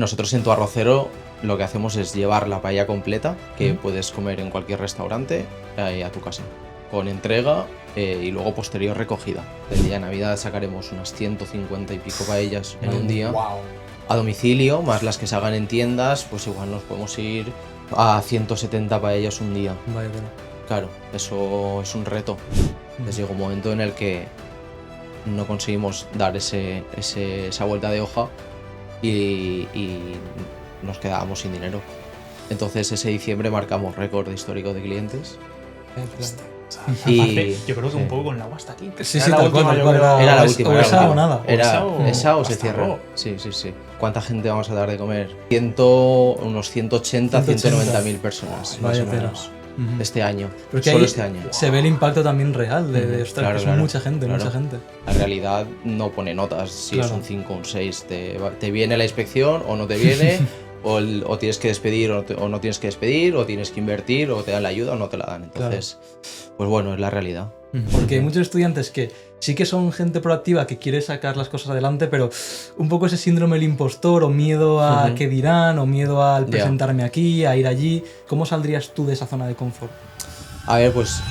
Nosotros en Tu Arrocero lo que hacemos es llevar la paella completa, que puedes comer en cualquier restaurante, a tu casa, con entrega y luego posterior recogida. El día de Navidad sacaremos unas 150 y pico paellas en un día. Wow. A domicilio, más las que se hagan en tiendas, pues igual nos podemos ir a 170 paellas un día. Vaya tela. Claro, eso es un reto. Entonces llega un momento en el que no conseguimos dar esa vuelta de hoja y nos quedábamos sin dinero. Entonces ese diciembre marcamos récord histórico de clientes. Y Aparte, yo creo que un sí. poco con el agua hasta aquí. Sí, Era sí, la tal última, cual, yo tal cual. creo. Era la O última. o era la esa o última. nada. Esa o se hasta cierra. luego. Sí. ¿Cuánta gente vamos a dar de comer? Unos 180, 190 mil personas, más Vaya o tela. menos, Ujú. este año. Porque Solo ahí este año. se ve el impacto también real de Ujú, ostras, claro, que son claro, mucha gente, claro. mucha gente. La realidad no pone notas, si es Claro. un 5 o un 6. Te viene la inspección o no te viene, o tienes que despedir o no tienes que despedir, o tienes que invertir, o te dan la ayuda o no te la dan. Entonces, pues bueno, es la realidad. Porque hay muchos estudiantes que sí que son gente proactiva que quiere sacar las cosas adelante, pero un poco ese síndrome del impostor o miedo a Ujú. qué dirán o miedo al Ya. presentarme aquí, a ir allí. ¿Cómo saldrías tú de esa zona de confort? A ver, pues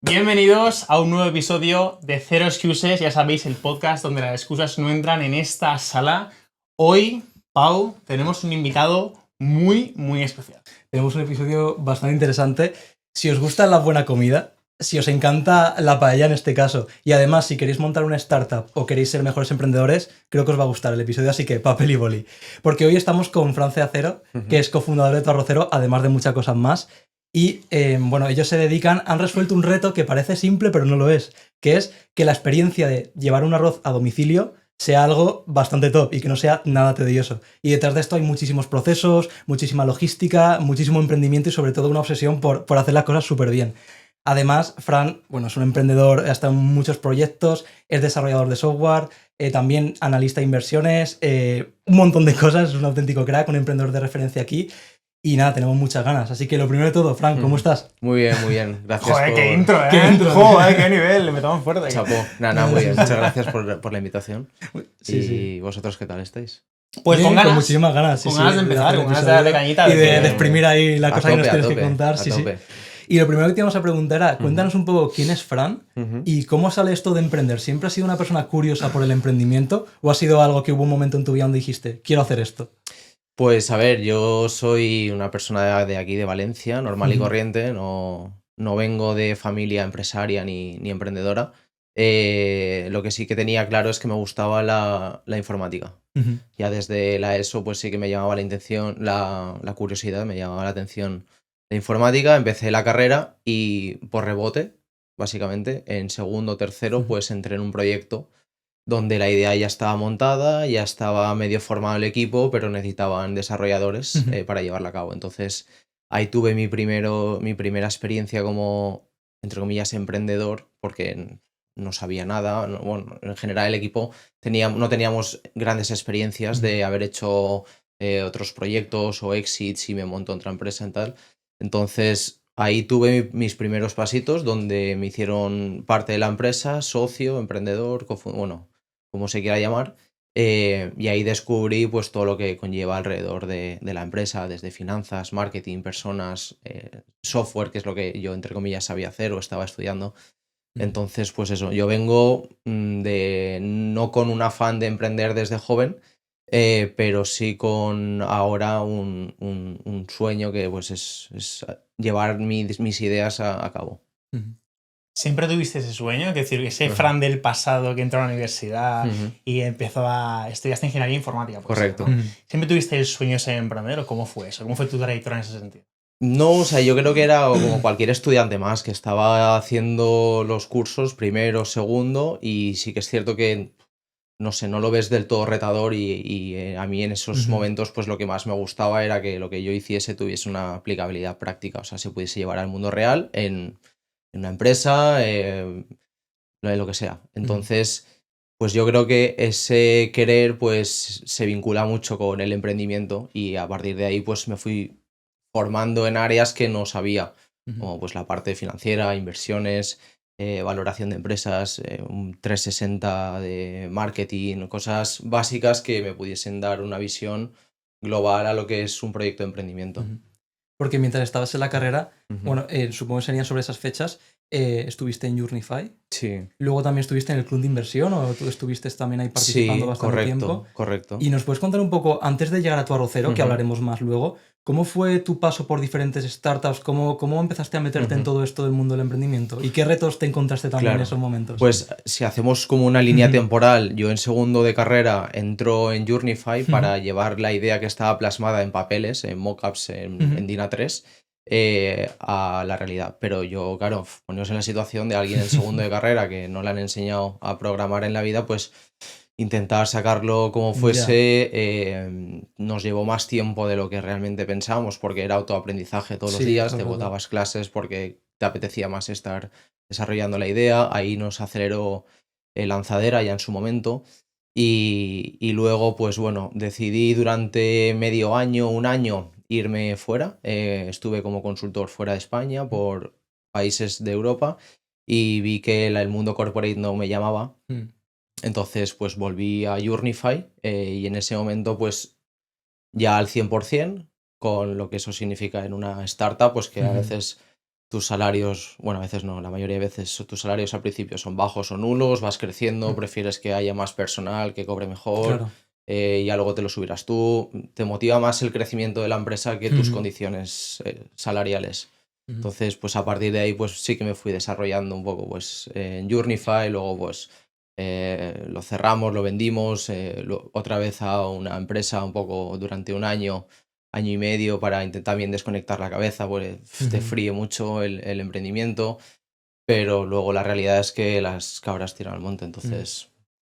Bienvenidos a un nuevo episodio de Cero Excuses, ya sabéis, el podcast donde las excusas no entran en esta sala. Hoy, Pau, tenemos un invitado muy, muy especial. Tenemos un episodio bastante interesante. Si os gusta la buena comida, si os encanta la paella en este caso, y además si queréis montar una startup o queréis ser mejores emprendedores, creo que os va a gustar el episodio, así que papel y boli. Porque hoy estamos con Fran Ceacero, que es cofundador de Tu Arrocero, además de muchas cosas más. Y bueno, ellos se dedican, han resuelto un reto que parece simple, pero no lo es, que es que la experiencia de llevar un arroz a domicilio sea algo bastante top y que no sea nada tedioso. Y detrás de esto hay muchísimos procesos, muchísima logística, muchísimo emprendimiento y sobre todo una obsesión por hacer las cosas súper bien. Además, Fran, bueno, es un emprendedor, ha estado en muchos proyectos, es desarrollador de software, también analista de inversiones, un montón de cosas, es un auténtico crack, un emprendedor de referencia aquí. Y nada, tenemos muchas ganas. Así que lo primero de todo, Fran, ¿cómo estás? muy bien, muy bien. Gracias Joder, por... qué intro, ¿eh? Qué intro. Joder, qué nivel, le metamos fuerte. Chapó. Nada, muy bien. Muchas gracias por la invitación. Sí, ¿Y sí. vosotros qué tal estáis? Pues Bien, con ganas. muchísimas ganas. Sí, con sí, ganas de empezar, hacer con el ganas de darle episodio cañita. y de que- exprimir ahí la cosa que nos tienes que contar. A Sí, sí. tope. Y lo primero que te íbamos a preguntar era, cuéntanos un poco quién es Fran Ujú. y cómo sale esto de emprender. ¿Siempre has sido una persona curiosa por el emprendimiento o ha sido algo que hubo un momento en tu vida donde dijiste, quiero hacer esto? Pues a ver, yo soy una persona de aquí, de Valencia, normal y Ujú. corriente, no vengo de familia empresaria ni emprendedora. Lo que sí que tenía claro es que me gustaba la informática. Ujú. Ya desde la ESO pues sí que me llamaba la curiosidad, me llamaba la atención la informática. Empecé la carrera y por rebote, básicamente, en segundo o tercero, Ujú. pues entré en un proyecto donde la idea ya estaba montada, ya estaba medio formado el equipo, pero necesitaban desarrolladores Ujú. para llevarla a cabo. Entonces ahí tuve mi primera experiencia como, entre comillas, emprendedor, porque no sabía nada. Bueno, en general el equipo no teníamos grandes experiencias de haber hecho otros proyectos o exits y me montó otra empresa y tal. Entonces ahí tuve mis primeros pasitos donde me hicieron parte de la empresa, socio, emprendedor, bueno, como se quiera llamar, y ahí descubrí pues todo lo que conlleva alrededor de la empresa, desde finanzas, marketing, personas, software, que es lo que yo, entre comillas, sabía hacer o estaba estudiando. Entonces, pues eso, yo vengo no con un afán de emprender desde joven, pero sí con ahora un sueño que pues es llevar mis ideas a cabo. Ujú. Siempre tuviste ese sueño, es decir, ese Ajá. Fran del pasado que entró a la universidad Ujú. y estudiaste ingeniería informática. por Correcto. ejemplo, ¿no? Ujú. ¿Siempre tuviste el sueño de ser emprendedor o cómo fue eso? ¿Cómo fue tu trayectoria en ese sentido? No, o sea, yo creo que era como cualquier estudiante más, que estaba haciendo los cursos primero, segundo, y sí que es cierto que, no sé, no lo ves del todo retador y a mí en esos Ujú. momentos pues lo que más me gustaba era que lo que yo hiciese tuviese una aplicabilidad práctica, o sea, se pudiese llevar al mundo real en una empresa, lo que sea. Entonces, pues yo creo que ese querer pues se vincula mucho con el emprendimiento y a partir de ahí pues me fui formando en áreas que no sabía, Ujú. como pues la parte financiera, inversiones, valoración de empresas, un 360 de marketing, cosas básicas que me pudiesen dar una visión global a lo que es un proyecto de emprendimiento. Porque mientras estabas en la carrera, Ujú. bueno, supongo que serían sobre esas fechas, estuviste en Journify. Sí, Luego también estuviste en el club de inversión o tú estuviste también ahí participando sí, bastante tiempo. correcto. Y nos puedes contar un poco, antes de llegar a tu arrocero, que Ujú. hablaremos más luego, ¿cómo fue tu paso por diferentes startups? ¿Cómo empezaste a meterte en Ujú. todo esto del mundo del emprendimiento? ¿Y qué retos te encontraste también en Claro. esos momentos? Pues si hacemos como una línea temporal, yo en segundo de carrera entro en Journify para llevar la idea que estaba plasmada en papeles, en mockups, en DIN A3, a la realidad. Pero yo, claro, poneros en la situación de alguien en segundo de carrera que no le han enseñado a programar en la vida, pues intentar sacarlo como Ya. fuese nos llevó más tiempo de lo que realmente pensábamos, porque era autoaprendizaje todos los Sí, días, eso te es verdad. botabas clases porque te apetecía más estar desarrollando la idea, ahí nos aceleró Lanzadera ya en su momento y luego pues bueno, decidí durante medio año, un año irme fuera, estuve como consultor fuera de España por países de Europa y vi que el mundo corporate no me llamaba. Mm. Entonces, pues volví a Journify y en ese momento, pues ya al 100%, con lo que eso significa en una startup, pues que a veces tus salarios, bueno, a veces no, la mayoría de veces tus salarios al principio son bajos o nulos, vas creciendo, prefieres que haya más personal, que cobre mejor, Claro. ya luego te lo subirás tú. Te motiva más el crecimiento de la empresa que tus condiciones salariales. Entonces, pues a partir de ahí, pues sí que me fui desarrollando un poco pues en Journify, luego pues lo cerramos, lo vendimos otra vez a una empresa un poco durante un año, año y medio para intentar bien desconectar la cabeza, porque te fríe mucho el emprendimiento, pero luego la realidad es que las cabras tiran al monte, entonces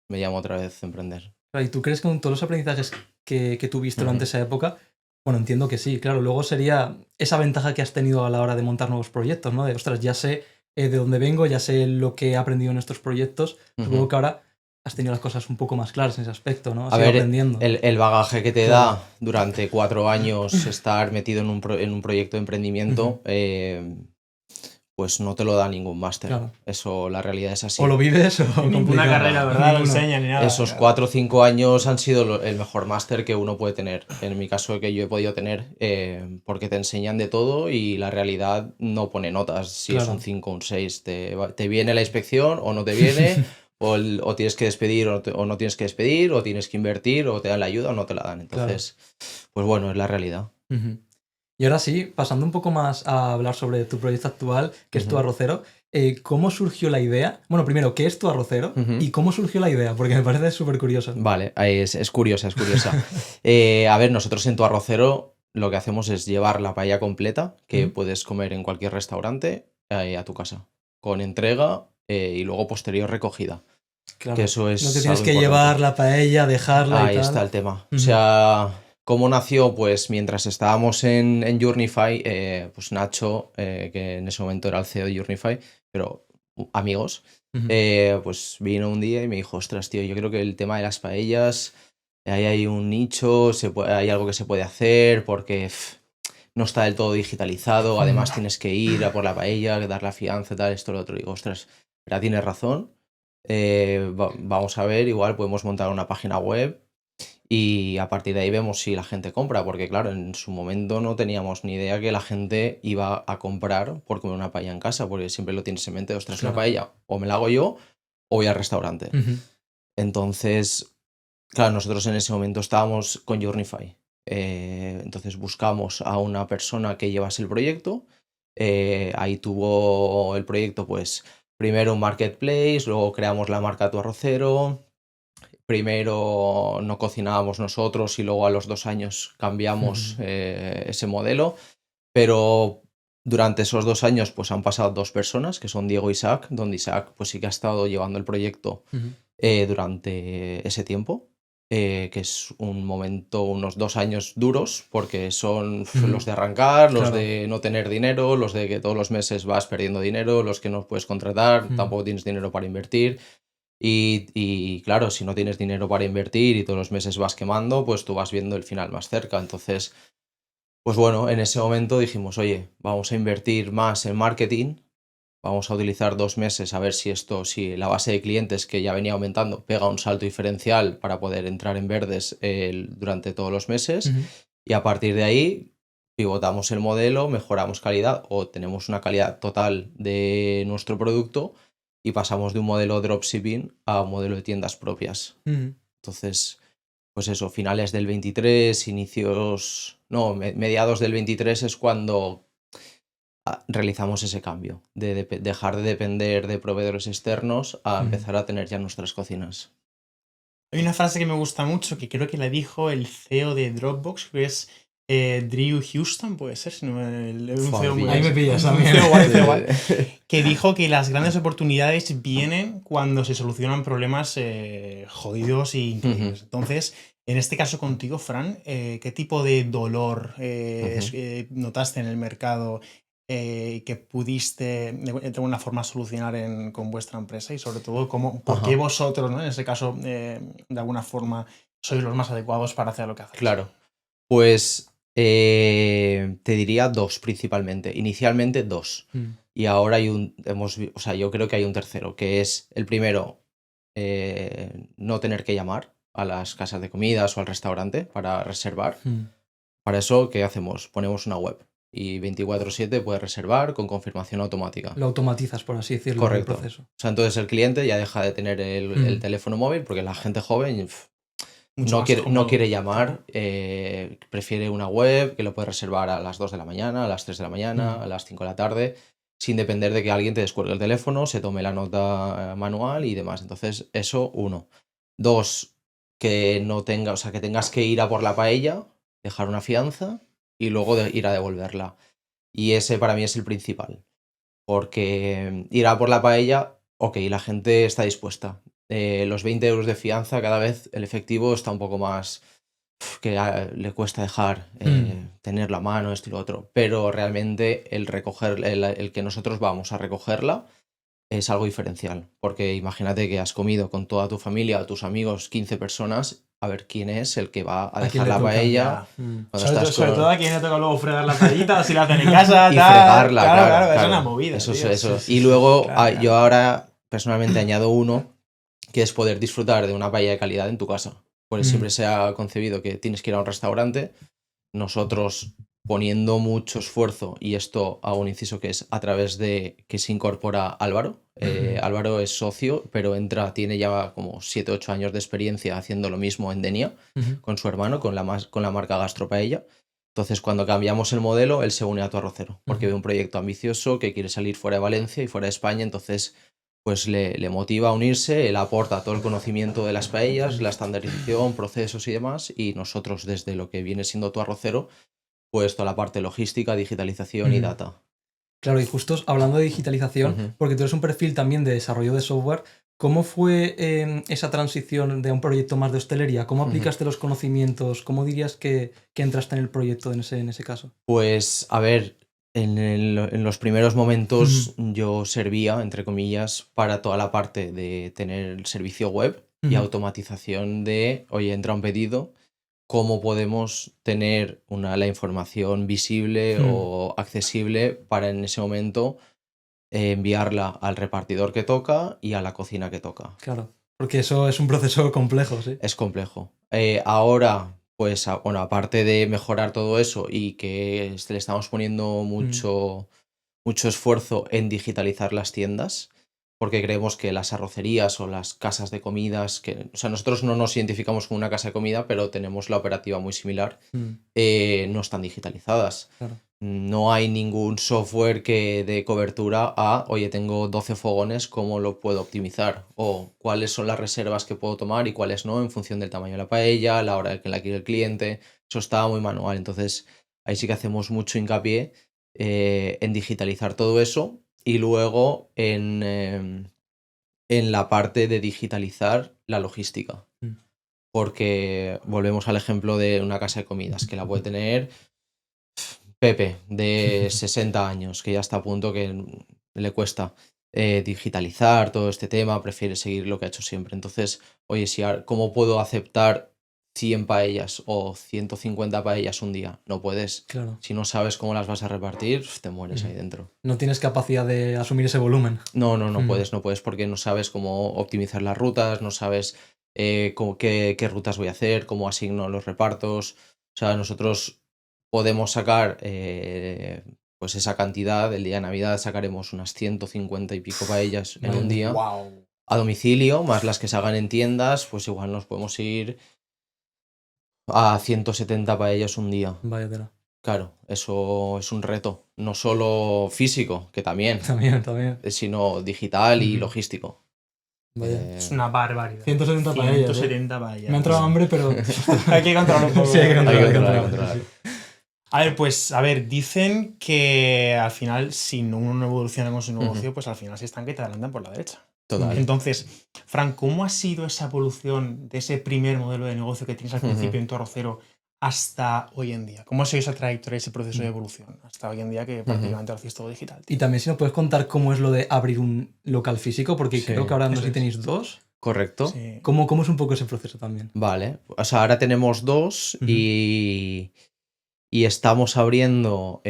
me llamo otra vez a emprender. Claro, ¿y tú crees que con todos los aprendizajes que tuviste durante Ujú. esa época, bueno, entiendo que sí, claro, luego sería esa ventaja que has tenido a la hora de montar nuevos proyectos, ¿no? De, ostras, ya sé de dónde vengo, ya sé lo que he aprendido en estos proyectos, supongo Ujú. que ahora has tenido las cosas un poco más claras en ese aspecto, ¿no? Has A ido ver, aprendiendo. el bagaje que te Claro. da durante 4 años estar metido en un proyecto de emprendimiento, pues no te lo da ningún máster. Claro. Eso, la realidad es así. O lo vives o Ninguna complicado. carrera, ¿verdad? Lo Ninguna. enseña ni nada. Esos Claro. 4 o 5 años han sido el mejor máster que uno puede tener. En mi caso, que yo he podido tener, porque te enseñan de todo y la realidad no pone notas. Si es Claro. un 5 o un 6, te viene la inspección o no te viene, o tienes que despedir o no tienes que despedir, o tienes que invertir, o te dan la ayuda o no te la dan. Entonces, pues bueno, es la realidad. Ujú. Y ahora sí, pasando un poco más a hablar sobre tu proyecto actual, que es tu Ujú. arrocero, ¿cómo surgió la idea? Bueno, primero, ¿qué es tu arrocero? Ujú. ¿Y cómo surgió la idea? Porque me parece súper curioso. Vale, es curiosa, es curiosa. A ver, nosotros en Tu Arrocero lo que hacemos es llevar la paella completa que puedes comer en cualquier restaurante a tu casa, con entrega y luego posterior recogida, que Claro. eso No te es tienes algo que importante. llevar la paella, dejarla y Ahí está tal. el tema. O Ujú. sea, ¿cómo nació? Pues mientras estábamos en Journify, pues Nacho, que en ese momento era el CEO de Journify, pero amigos, Ujú. pues vino un día y me dijo, ostras, tío, yo creo que el tema de las paellas, ahí hay un nicho, hay algo que se puede hacer porque no está del todo digitalizado, además tienes que ir a por la paella, dar la fianza, tal, esto, lo otro. Digo, ostras, pero tienes razón. Vamos a ver, igual podemos montar una página web y a partir de ahí vemos si la gente compra, porque claro, en su momento no teníamos ni idea que la gente iba a comprar por comer una paella en casa, porque siempre lo tienes en mente, ostras, una Claro. paella, o me la hago yo o voy al restaurante. Ujú. Entonces, claro, nosotros en ese momento estábamos con Journify. Entonces buscamos a una persona que llevase el proyecto. Ahí tuvo el proyecto, pues, primero un marketplace, luego creamos la marca Tu Arrocero. Primero no cocinábamos nosotros y luego a los 2 años cambiamos ese modelo. Pero durante esos 2 años, pues han pasado 2 personas, que son Diego y Isaac, donde Isaac, pues sí que ha estado llevando el proyecto Ujú. durante ese tiempo, que es un momento, unos 2 años duros, porque son los de arrancar, los Claro. de no tener dinero, los de que todos los meses vas perdiendo dinero, los que no puedes contratar, tampoco tienes dinero para invertir. Y claro, si no tienes dinero para invertir y todos los meses vas quemando, pues tú vas viendo el final más cerca. Entonces, pues bueno, en ese momento dijimos, oye, vamos a invertir más en marketing vamos a utilizar 2 meses a ver si la base de clientes que ya venía aumentando pega un salto diferencial para poder entrar en verdes durante todos los meses. Y a partir de ahí pivotamos el modelo, mejoramos calidad o tenemos una calidad total de nuestro producto y pasamos de un modelo dropshipping a un modelo de tiendas propias. Entonces, pues eso, finales del 23, mediados del 23 es cuando realizamos ese cambio, de dejar de depender de proveedores externos a empezar a tener ya nuestras cocinas. Hay una frase que me gusta mucho, que creo que la dijo el CEO de Dropbox, que es Drew Houston, puede ser, si no un CEO muy ahí me pillas un también. CEO guay, que dijo que las grandes oportunidades vienen cuando se solucionan problemas jodidos e increíbles. Entonces, en este caso contigo, Fran, ¿qué tipo de dolor notaste en el mercado que pudiste de alguna forma solucionar con vuestra empresa? Y sobre todo, ¿por qué vosotros, ¿no? En ese caso, de alguna forma, sois los más adecuados para hacer lo que hacéis? Claro, pues te diría 2 principalmente. Inicialmente 2. Y ahora yo creo que hay un tercero, que es el primero, no tener que llamar a las casas de comidas o al restaurante para reservar. Para eso, ¿qué hacemos? Ponemos una web y 24/7 puedes reservar con confirmación automática. Lo automatizas, por así decirlo, Correcto. el proceso. O sea, entonces el cliente ya deja de tener el teléfono móvil porque la gente joven no quiere llamar, prefiere una web que lo puede reservar a las 2 de la mañana, a las 3 de la mañana, a las 5 de la tarde, sin depender de que alguien te descuelgue el teléfono, se tome la nota manual y demás. Entonces, eso, 1. 2, que tengas que ir a por la paella, dejar una fianza y luego ir a devolverla. Y ese para mí es el principal. Porque ir a por la paella, ok, la gente está dispuesta. Los 20 euros de fianza, cada vez el efectivo está un poco más que le cuesta dejar tener la mano, esto y lo otro. Pero realmente el que nosotros vamos a recogerla es algo diferencial. Porque imagínate que has comido con toda tu familia, tus amigos, 15 personas, a ver quién es el que va a dejar la paella. Sobre todo a quien le toca luego fregar la paellita, si la hacen en casa, y tal. fregarla, claro. Es una movida. Eso. Sí, y luego claro. yo ahora personalmente añado uno, que es poder disfrutar de una paella de calidad en tu casa. Pues siempre se ha concebido que tienes que ir a un restaurante. Nosotros poniendo mucho esfuerzo, y esto hago un inciso que es a través de que se incorpora Álvaro. Álvaro es socio, pero tiene ya como 7-8 años de experiencia haciendo lo mismo en Denia con su hermano, con la marca Gastropaella. Entonces, cuando cambiamos el modelo, él se une a Tu Arrocero, porque ve un proyecto ambicioso que quiere salir fuera de Valencia y fuera de España. Entonces, pues le motiva a unirse, él aporta todo el conocimiento de las paellas, la estandarización, procesos y demás, y nosotros desde lo que viene siendo Tu Arrocero, pues toda la parte logística, digitalización y data. Claro, y justo hablando de digitalización, porque tú eres un perfil también de desarrollo de software, ¿cómo fue esa transición de un proyecto más de hostelería? ¿Cómo aplicaste los conocimientos? ¿Cómo dirías que entraste en el proyecto en ese caso? Pues, a ver, en los primeros momentos yo servía, entre comillas, para toda la parte de tener el servicio web y automatización de, oye, entra un pedido, cómo podemos tener la información visible o accesible para en ese momento enviarla al repartidor que toca y a la cocina que toca. Claro, porque eso es un proceso complejo, ¿sí? Es complejo. Ahora, pues, aparte de mejorar todo eso y que le estamos poniendo mucho esfuerzo en digitalizar las tiendas, porque creemos que las arrocerías o las casas de comidas, nosotros no nos identificamos con una casa de comida, pero tenemos la operativa muy similar, no están digitalizadas. Claro. No hay ningún software que dé cobertura a, oye, tengo 12 fogones, ¿cómo lo puedo optimizar? O cuáles son las reservas que puedo tomar y cuáles no, en función del tamaño de la paella, la hora en que la quiere el cliente. Eso está muy manual. Entonces, ahí sí que hacemos mucho hincapié en digitalizar todo eso y luego en la parte de digitalizar la logística. Porque volvemos al ejemplo de una casa de comidas, que la puede tener Pepe, de 60 años, que ya está a punto, que le cuesta digitalizar todo este tema, prefiere seguir lo que ha hecho siempre. Entonces, oye, ¿cómo puedo aceptar 100 paellas o 150 paellas un día. No puedes. Claro. Si no sabes cómo las vas a repartir, te mueres ahí dentro. No tienes capacidad de asumir ese volumen. No puedes porque no sabes cómo optimizar las rutas, no sabes qué rutas voy a hacer, cómo asigno los repartos. O sea, nosotros podemos sacar pues esa cantidad. El día de Navidad sacaremos unas 150 y pico paellas en un día. ¡Wow! A domicilio, más las que se hagan en tiendas, pues igual nos podemos ir a 170 paellas un día. Vaya tela. Claro, eso es un reto, no solo físico, que también, También. sino digital y Ujú. logístico. Vaya. Es una barbaridad. 170 paellas. 170 paellas. Me ha entrado hambre, pero... Hay que controlarlo un poco. Sí, hay que Hay que controlar. controlar. A ver, dicen que al final, si uno no evoluciona con su negocio, pues al final se estanca y te adelantan por la derecha. Total. Entonces, Fran, ¿cómo ha sido esa evolución de ese primer modelo de negocio que tienes al principio en tu arrocero hasta hoy en día? ¿Cómo ha sido esa trayectoria, ese proceso de evolución hasta hoy en día que prácticamente lo hacéis todo digital? Y también si nos puedes contar cómo es lo de abrir un local físico, porque Sí, creo que ahora no sé eso si es. tenéis 2. Correcto. Sí. ¿Cómo es un poco ese proceso también? Vale. O sea, ahora tenemos 2 Ujú. y estamos abriendo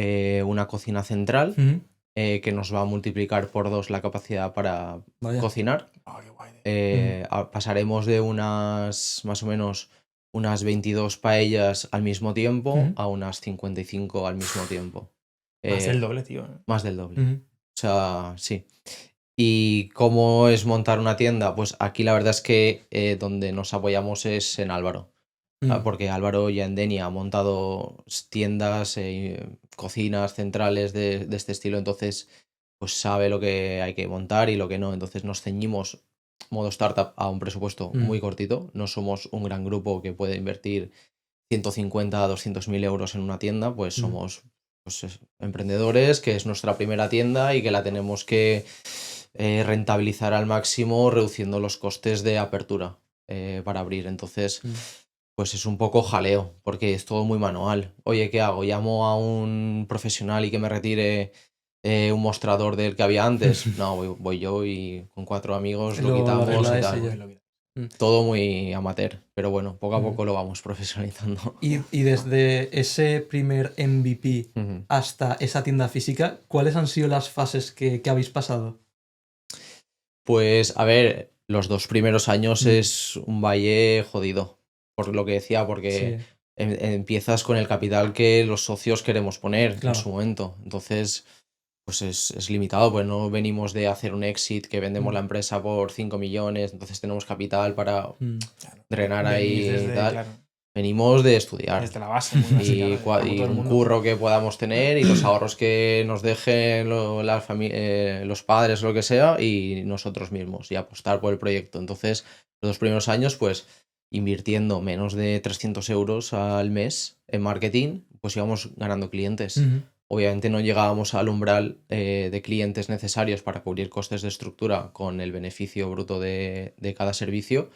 una cocina central Ujú. que nos va a multiplicar por 2 la capacidad para Vaya. cocinar. Ah, qué guay. Pasaremos de más o menos unas 22 paellas al mismo tiempo Ujú. a unas 55 al mismo tiempo. Más del doble, tío. Más del doble. Ujú. O sea, sí. ¿Y cómo es montar una tienda? Pues aquí la verdad es que donde nos apoyamos es en Álvaro. Mm. Porque Álvaro ya en Denia ha montado tiendas, cocinas centrales de este estilo, entonces pues sabe lo que hay que montar y lo que no. Entonces nos ceñimos modo startup a un presupuesto muy cortito. No somos un gran grupo que puede invertir 150 a 200.000 euros en una tienda, pues somos pues, emprendedores, que es nuestra primera tienda y que la tenemos que rentabilizar al máximo reduciendo los costes de apertura para abrir. Entonces pues es un poco jaleo, porque es todo muy manual. Oye, ¿qué hago? ¿Llamo a un profesional y que me retire un mostrador del que había antes? No, voy yo y con 4 amigos lo Lo quitamos y arregláis tal. y ya. Todo muy amateur, pero bueno, poco a poco lo vamos profesionalizando. Y desde ese primer MVP Ujú. hasta esa tienda física, ¿cuáles han sido las fases que habéis pasado? Pues a ver, los 2 primeros años es un valle jodido, por lo que decía, porque Sí. empiezas con el capital que los socios queremos poner Claro. en su momento. Entonces, pues es limitado, pues no venimos de hacer un exit que vendemos la empresa por 5 millones, entonces tenemos capital para drenar ahí Venís y desde, tal. claro, Venimos de estudiar desde la base, muy básica, y, como y todo el un mundo. curro que podamos tener y los ahorros que nos dejen los padres o lo que sea y nosotros mismos y apostar por el proyecto. Entonces, los 2 primeros años, pues invirtiendo menos de 300 euros al mes en marketing, pues íbamos ganando clientes. Obviamente no llegábamos al umbral de clientes necesarios para cubrir costes de estructura con el beneficio bruto de cada servicio,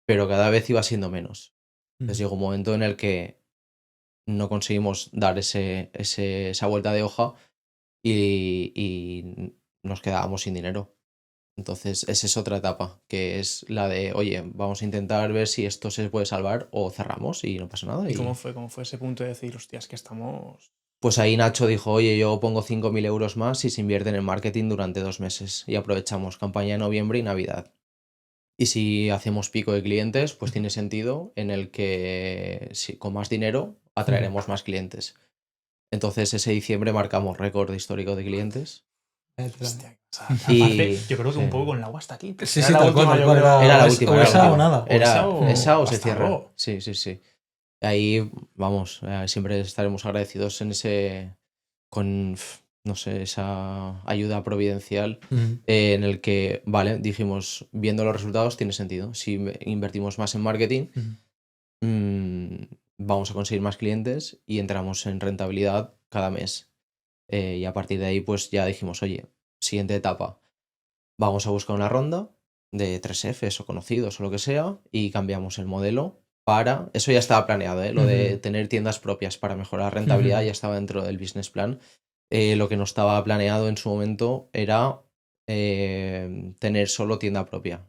pero cada vez iba siendo menos. Entonces llegó un momento en el que no conseguimos dar esa vuelta de hoja y nos quedábamos sin dinero. Entonces esa es otra etapa, que es la de, oye, vamos a intentar ver si esto se puede salvar o cerramos y no pasa nada. ¿Y cómo fue ese punto de decir, hostias, que estamos...? Pues ahí Nacho dijo, oye, yo pongo 5.000 euros más y se invierten en marketing durante 2 meses y aprovechamos campaña de noviembre y Navidad. Y si hacemos pico de clientes, pues tiene sentido en el que con más dinero atraeremos más clientes. Entonces ese diciembre marcamos récord histórico de clientes. Hostia, Y- aparte, yo creo que un sí. poco con el agua hasta aquí. Sí, Era sí, la tal cual, última, tal yo cual. creo. Era la O última. o era la esa o última. nada. Esa o se hasta cierra. luego. Sí. Ahí, vamos, siempre estaremos agradecidos con, no sé, esa ayuda providencial en el que, vale, dijimos, viendo los resultados tiene sentido. Si invertimos más en marketing, vamos a conseguir más clientes y entramos en rentabilidad cada mes. Y a partir de ahí, pues ya dijimos, oye, siguiente etapa, vamos a buscar una ronda de 3Fs o conocidos o lo que sea y cambiamos el modelo para... Eso ya estaba planeado, ¿eh? Lo de tener tiendas propias para mejorar rentabilidad ya estaba dentro del business plan. Lo que no estaba planeado en su momento era tener solo tienda propia.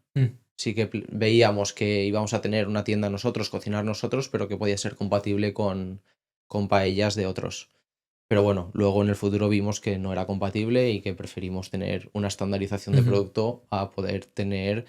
sí que veíamos que íbamos a tener una tienda nosotros, cocinar nosotros, pero que podía ser compatible con paellas de otros. Pero bueno, luego en el futuro vimos que no era compatible y que preferimos tener una estandarización de producto a poder tener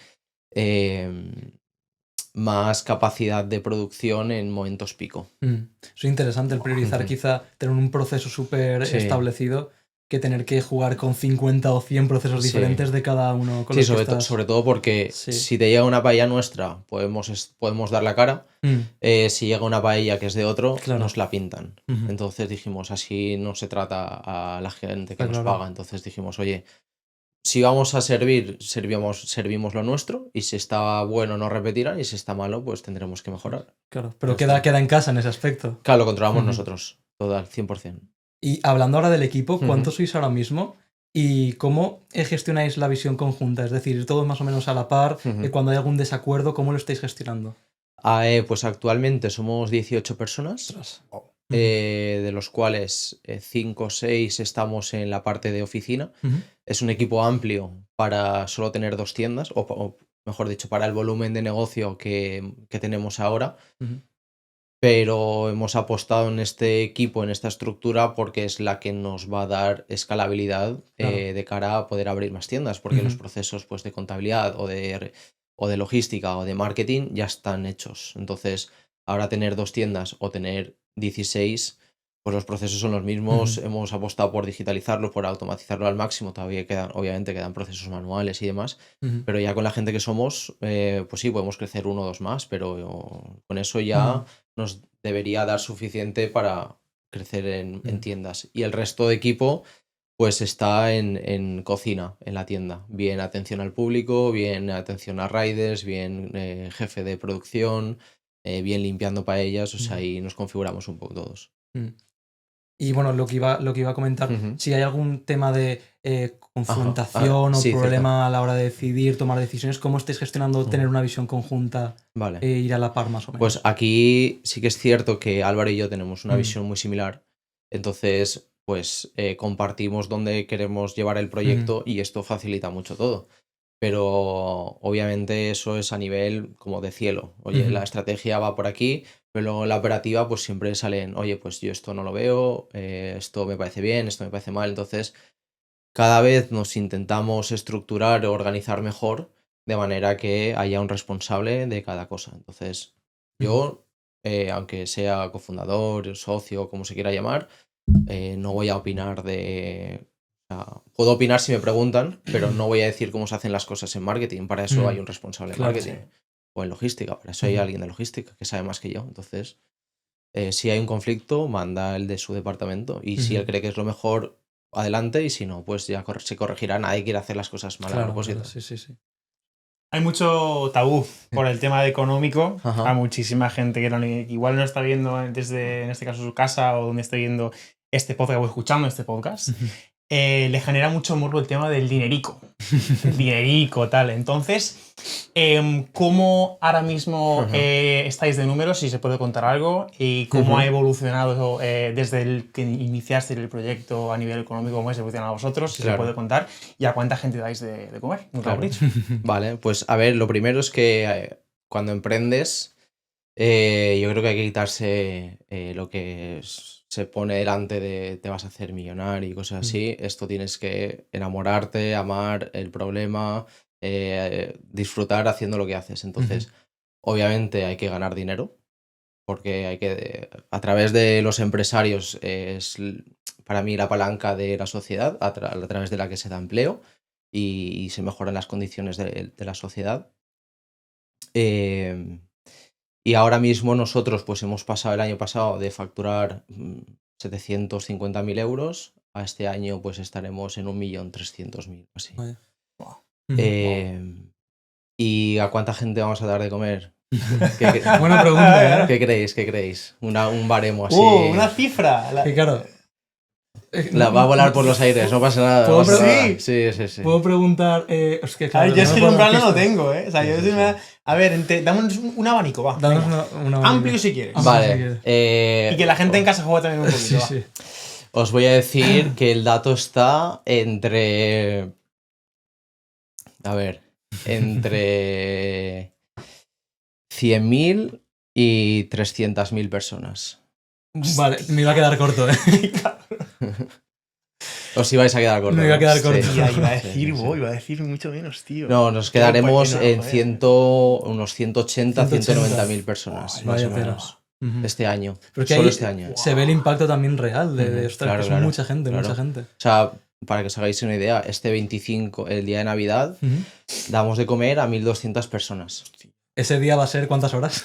más capacidad de producción en momentos pico. Es interesante el priorizar quizá tener un proceso súper establecido que tener que jugar con 50 o 100 procesos diferentes de cada uno. Con sí, los sobre todo porque si te llega una paella nuestra, podemos dar la cara. Si llega una paella que es de otro, nos la pintan. Entonces dijimos, así no se trata a la gente que nos paga. Entonces dijimos, oye, si vamos a servir, servimos lo nuestro, y si está bueno no repetirán, y si está malo, pues tendremos que mejorar. Claro, pero queda en casa en ese aspecto. Claro, lo controlamos nosotros, todo al 100%. Y hablando ahora del equipo, ¿cuántos sois ahora mismo? ¿Y cómo gestionáis la visión conjunta? Es decir, todos más o menos a la par, cuando hay algún desacuerdo, ¿cómo lo estáis gestionando? Pues actualmente somos 18 personas, de los cuales 5 o 6 estamos en la parte de oficina. Es un equipo amplio para solo tener 2 tiendas, o mejor dicho, para el volumen de negocio que tenemos ahora. Pero hemos apostado en este equipo, en esta estructura, porque es la que nos va a dar escalabilidad de cara a poder abrir más tiendas, porque los procesos pues, de contabilidad o de logística o de marketing ya están hechos. Entonces, ahora tener 2 tiendas o tener 16, pues los procesos son los mismos. Hemos apostado por digitalizarlo, por automatizarlo al máximo. Todavía obviamente quedan procesos manuales y demás, pero ya con la gente que somos, pues sí, podemos crecer 1 o 2 más, pero con eso ya nos debería dar suficiente para crecer en tiendas. Y el resto de equipo pues está en cocina, en la tienda. Bien atención al público, bien atención a riders, bien jefe de producción, bien limpiando paellas. O sea, ahí nos configuramos un poco todos. Y bueno, lo que iba a comentar, si hay algún tema de confrontación o problema a la hora de decidir, tomar decisiones, ¿cómo estáis gestionando tener una visión conjunta e ir a la par más o menos? Pues aquí sí que es cierto que Álvaro y yo tenemos una visión muy similar. Entonces, pues compartimos dónde queremos llevar el proyecto y esto facilita mucho todo. Pero obviamente eso es a nivel como de cielo. Oye, la estrategia va por aquí, pero luego la operativa pues siempre salen, oye, pues yo esto no lo veo, esto me parece bien, esto me parece mal. Entonces, cada vez nos intentamos estructurar o organizar mejor de manera que haya un responsable de cada cosa. Entonces, yo, aunque sea cofundador, socio, como se quiera llamar, no voy a opinar de... puedo opinar si me preguntan, pero no voy a decir cómo se hacen las cosas en marketing. Para eso hay un responsable de marketing. O en logística, para eso hay alguien de logística que sabe más que yo. Entonces, si hay un conflicto, manda el de su departamento. Y si él cree que es lo mejor, adelante. Y si no, pues ya se corregirá. Nadie quiere hacer las cosas mal a propósito. Sí. Hay mucho tabú por el tema económico. Hay muchísima gente que igual no está viendo desde, en este caso, su casa o donde esté viendo este podcast o escuchando este podcast. Le genera mucho morbo el tema del dinerico. El dinerico, tal. Entonces, ¿cómo ahora mismo estáis de números? Si se puede contar algo. ¿Y cómo ha evolucionado desde el que iniciaste el proyecto a nivel económico? ¿Cómo ha evolucionado a vosotros? Si se puede contar. ¿Y a cuánta gente dais de comer? Nunca lo he dicho. Vale, pues a ver, lo primero es que cuando emprendes, yo creo que hay que quitarse lo que se pone delante de te vas a hacer millonario y cosas así. Esto tienes que enamorarte, amar el problema, disfrutar haciendo lo que haces. Entonces, obviamente hay que ganar dinero, porque hay que, a través de los empresarios, es para mí la palanca de la sociedad, a través de la que se da empleo y se mejoran las condiciones de la sociedad. Y ahora mismo nosotros pues hemos pasado el año pasado de facturar 750.000 euros a este año pues estaremos en 1.300.000 así. Wow. ¿Y a cuánta gente vamos a dar de comer? Buena pregunta, ¿eh? ¿Qué creéis? Un baremo así. Una cifra. Que claro. Va a volar por los aires, no pasa nada. ¿Puedo Sí. Puedo preguntar. Es que, claro, yo es que en plan no lo tengo, ¿eh? O sea, yo a ver, dame un abanico, va. Danos un abanico. Amplio si quieres. Vale. Y que la gente en casa juegue también un poquito. Sí. Os voy a decir que el dato está entre. A ver. entre 100.000 y 300.000 personas. Vale, me iba a quedar corto, ¿eh? Os ibais a quedar cortos. Me iba a quedar corto. Sí. Iba a decir, Sí, sí. iba a decir mucho menos, tío. No, nos Tío, quedaremos pues, no, en joder. unos 180, 190.000 personas, Ay, más vaya o tela. menos. Ujú. Este año. Pero es que Solo ahí este año. se ve el impacto también real de Ujú, ostras, claro, que son claro, mucha gente, claro. mucha gente. O sea, para que os hagáis una idea, este 25, el día de Navidad, Ujú. damos de comer a 1.200 personas. Ese día va a ser ¿cuántas horas?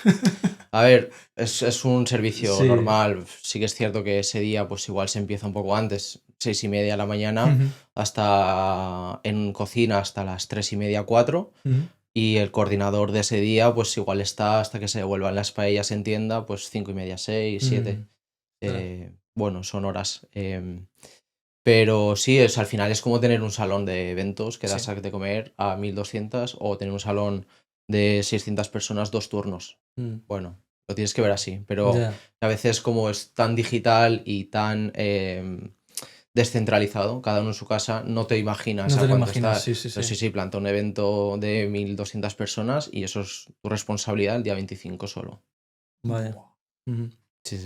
A ver, es un servicio Sí. normal. Sí que es cierto que ese día pues igual se empieza un poco antes, 6:30 de la mañana, Ujú, hasta en cocina hasta las 3:30, 4. ujú. Y el coordinador de ese día pues igual está hasta que se devuelvan las paellas en tienda, pues 5:30, 6, 7. Bueno, son horas. Pero sí, al final es como tener un salón de eventos que das Sí. de comer a 1.200 o tener un salón de 600 personas, 2 turnos. Mm, Bueno, lo tienes que ver así, pero ya. a veces como es tan digital y tan descentralizado, cada uno en su casa, no te imaginas No a te lo cuánto imaginas, está. sí. Pero sí, planta un evento de 1.200 personas y eso es tu responsabilidad el día 25 solo. Vaya. Ujú. Sí.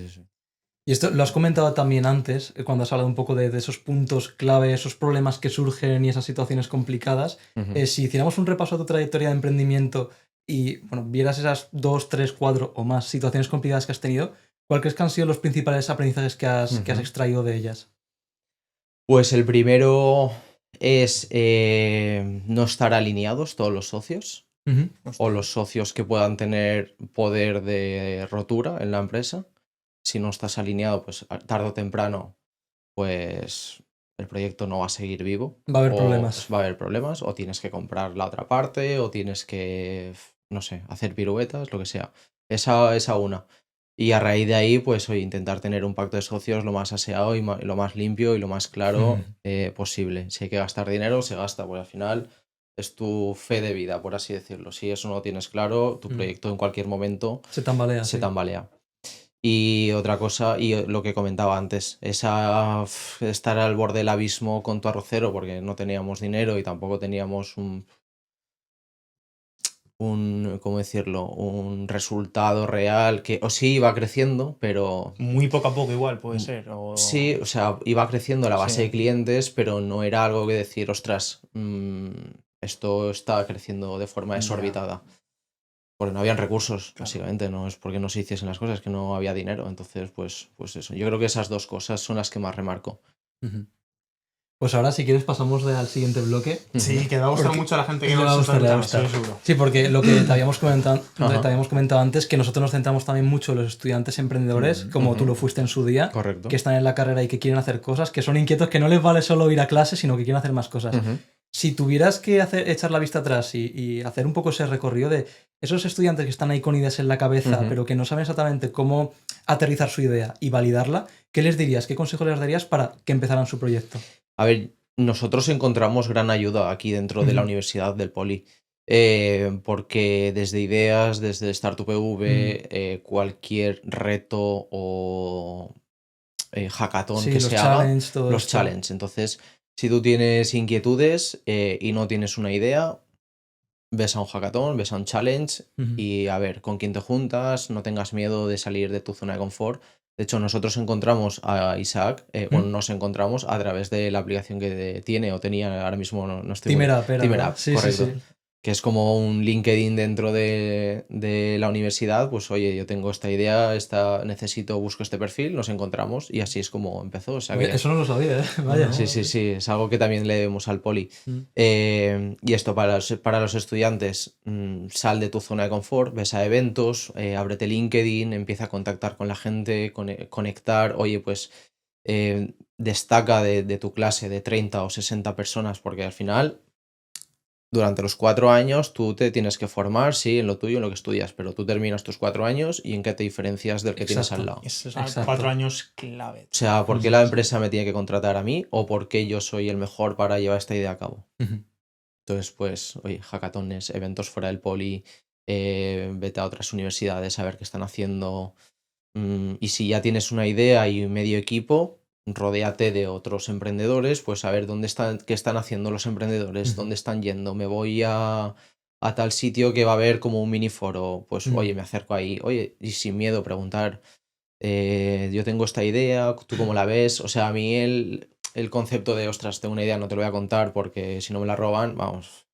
Y esto lo has comentado también antes, cuando has hablado un poco de esos puntos clave, esos problemas que surgen y esas situaciones complicadas. Ujú. Si hiciéramos un repaso a tu trayectoria de emprendimiento y bueno, vieras esas 2, 3, 4 o más situaciones complicadas que has tenido, ¿cuál crees que han sido los principales aprendizajes que has Ujú. extraído de ellas? Pues el primero es no estar alineados todos los socios Ujú. o los socios que puedan tener poder de rotura en la empresa. Si no estás alineado, pues tarde o temprano, pues el proyecto no va a seguir vivo. Va a haber O problemas. va a haber problemas, o tienes que comprar la otra parte, o tienes que, no sé, hacer piruetas, lo que sea. Esa una. Y a raíz de ahí, pues oye, intentar tener un pacto de socios lo más aseado y lo más limpio y lo más claro posible. Si hay que gastar dinero, se gasta, pues al final es tu fe de vida, por así decirlo. Si eso no lo tienes claro, tu proyecto en cualquier momento Se tambalea, se sí. tambalea. Y otra cosa, y lo que comentaba antes, estar al borde del abismo con tu arrocero porque no teníamos dinero y tampoco teníamos ¿cómo decirlo? Un resultado real que, o sí, iba creciendo, pero Muy poco a poco igual, puede ser. sí, o sea, iba creciendo la base Sí. de clientes, pero no era algo que decir, ostras, esto está creciendo de forma Ya. desorbitada. Porque no habían recursos, básicamente, no es porque no se hiciesen las cosas, que no había dinero. Entonces, pues eso. Yo creo que esas dos cosas son las que más remarco. Ujú. Pues ahora, si quieres, pasamos al siguiente bloque. Sí, que le va a gustar Porque mucho a la gente que le va a nos está gustar, le va a escuchando, gustar. estoy seguro. Sí, porque lo que te habíamos comentado, Ajá. antes, que nosotros nos centramos también mucho en los estudiantes emprendedores, como tú lo fuiste en su día, Correcto. que están en la carrera y que quieren hacer cosas, que son inquietos, que no les vale solo ir a clase, sino que quieren hacer más cosas. Ujú. Si tuvieras que echar la vista atrás y hacer un poco ese recorrido de esos estudiantes que están ahí con ideas en la cabeza, Ujú. pero que no saben exactamente cómo aterrizar su idea y validarla, ¿qué les dirías? ¿Qué consejo les darías para que empezaran su proyecto? A ver, nosotros encontramos gran ayuda aquí dentro de la universidad del Poli. Porque desde ideas, desde Startup EV, cualquier reto o hackathon Sí, que los se haga, challenge, todo los esto. challenge. Entonces, si tú tienes inquietudes y no tienes una idea, ves a un hackathon, ves a un challenge Ujú. y a ver con quién te juntas, no tengas miedo de salir de tu zona de confort. De hecho, nosotros encontramos a Isaac, bueno, nos encontramos a través de la aplicación que tiene o tenía, ahora mismo no estoy muy... Team Up era, Team ¿verdad? Up, Sí, correcto. sí. Que es como un LinkedIn dentro de la universidad, pues oye, yo tengo esta idea, busco este perfil, nos encontramos y así es como empezó. O sea Oye, que, eso no lo sabía, ¿eh? Vaya. sí, es algo que también le debemos al Poli. Mm. Y esto para los estudiantes, sal de tu zona de confort, ves a eventos, ábrete LinkedIn, empieza a contactar con la gente, conectar, oye, pues destaca de tu clase de 30 o 60 personas, porque al final, durante los 4 años, tú te tienes que formar, sí, en lo tuyo, en lo que estudias, pero tú terminas tus 4 años y en qué te diferencias del que tienes al lado. Esos Exacto. 4 años clave. O sea, ¿por qué la empresa me tiene que contratar a mí o por qué yo soy el mejor para llevar esta idea a cabo? Ujú. Entonces, pues, oye, hackatones, eventos fuera del Poli, vete a otras universidades a ver qué están haciendo. Y si ya tienes una idea y medio equipo, rodéate de otros emprendedores, pues a ver qué están haciendo los emprendedores, dónde están yendo. Me voy a tal sitio que va a haber como un mini foro, pues oye, me acerco ahí, oye, y sin miedo preguntar, yo tengo esta idea, ¿tú cómo la ves? O sea, a mí el concepto de, ostras, tengo una idea, no te lo voy a contar porque si no me la roban, vamos.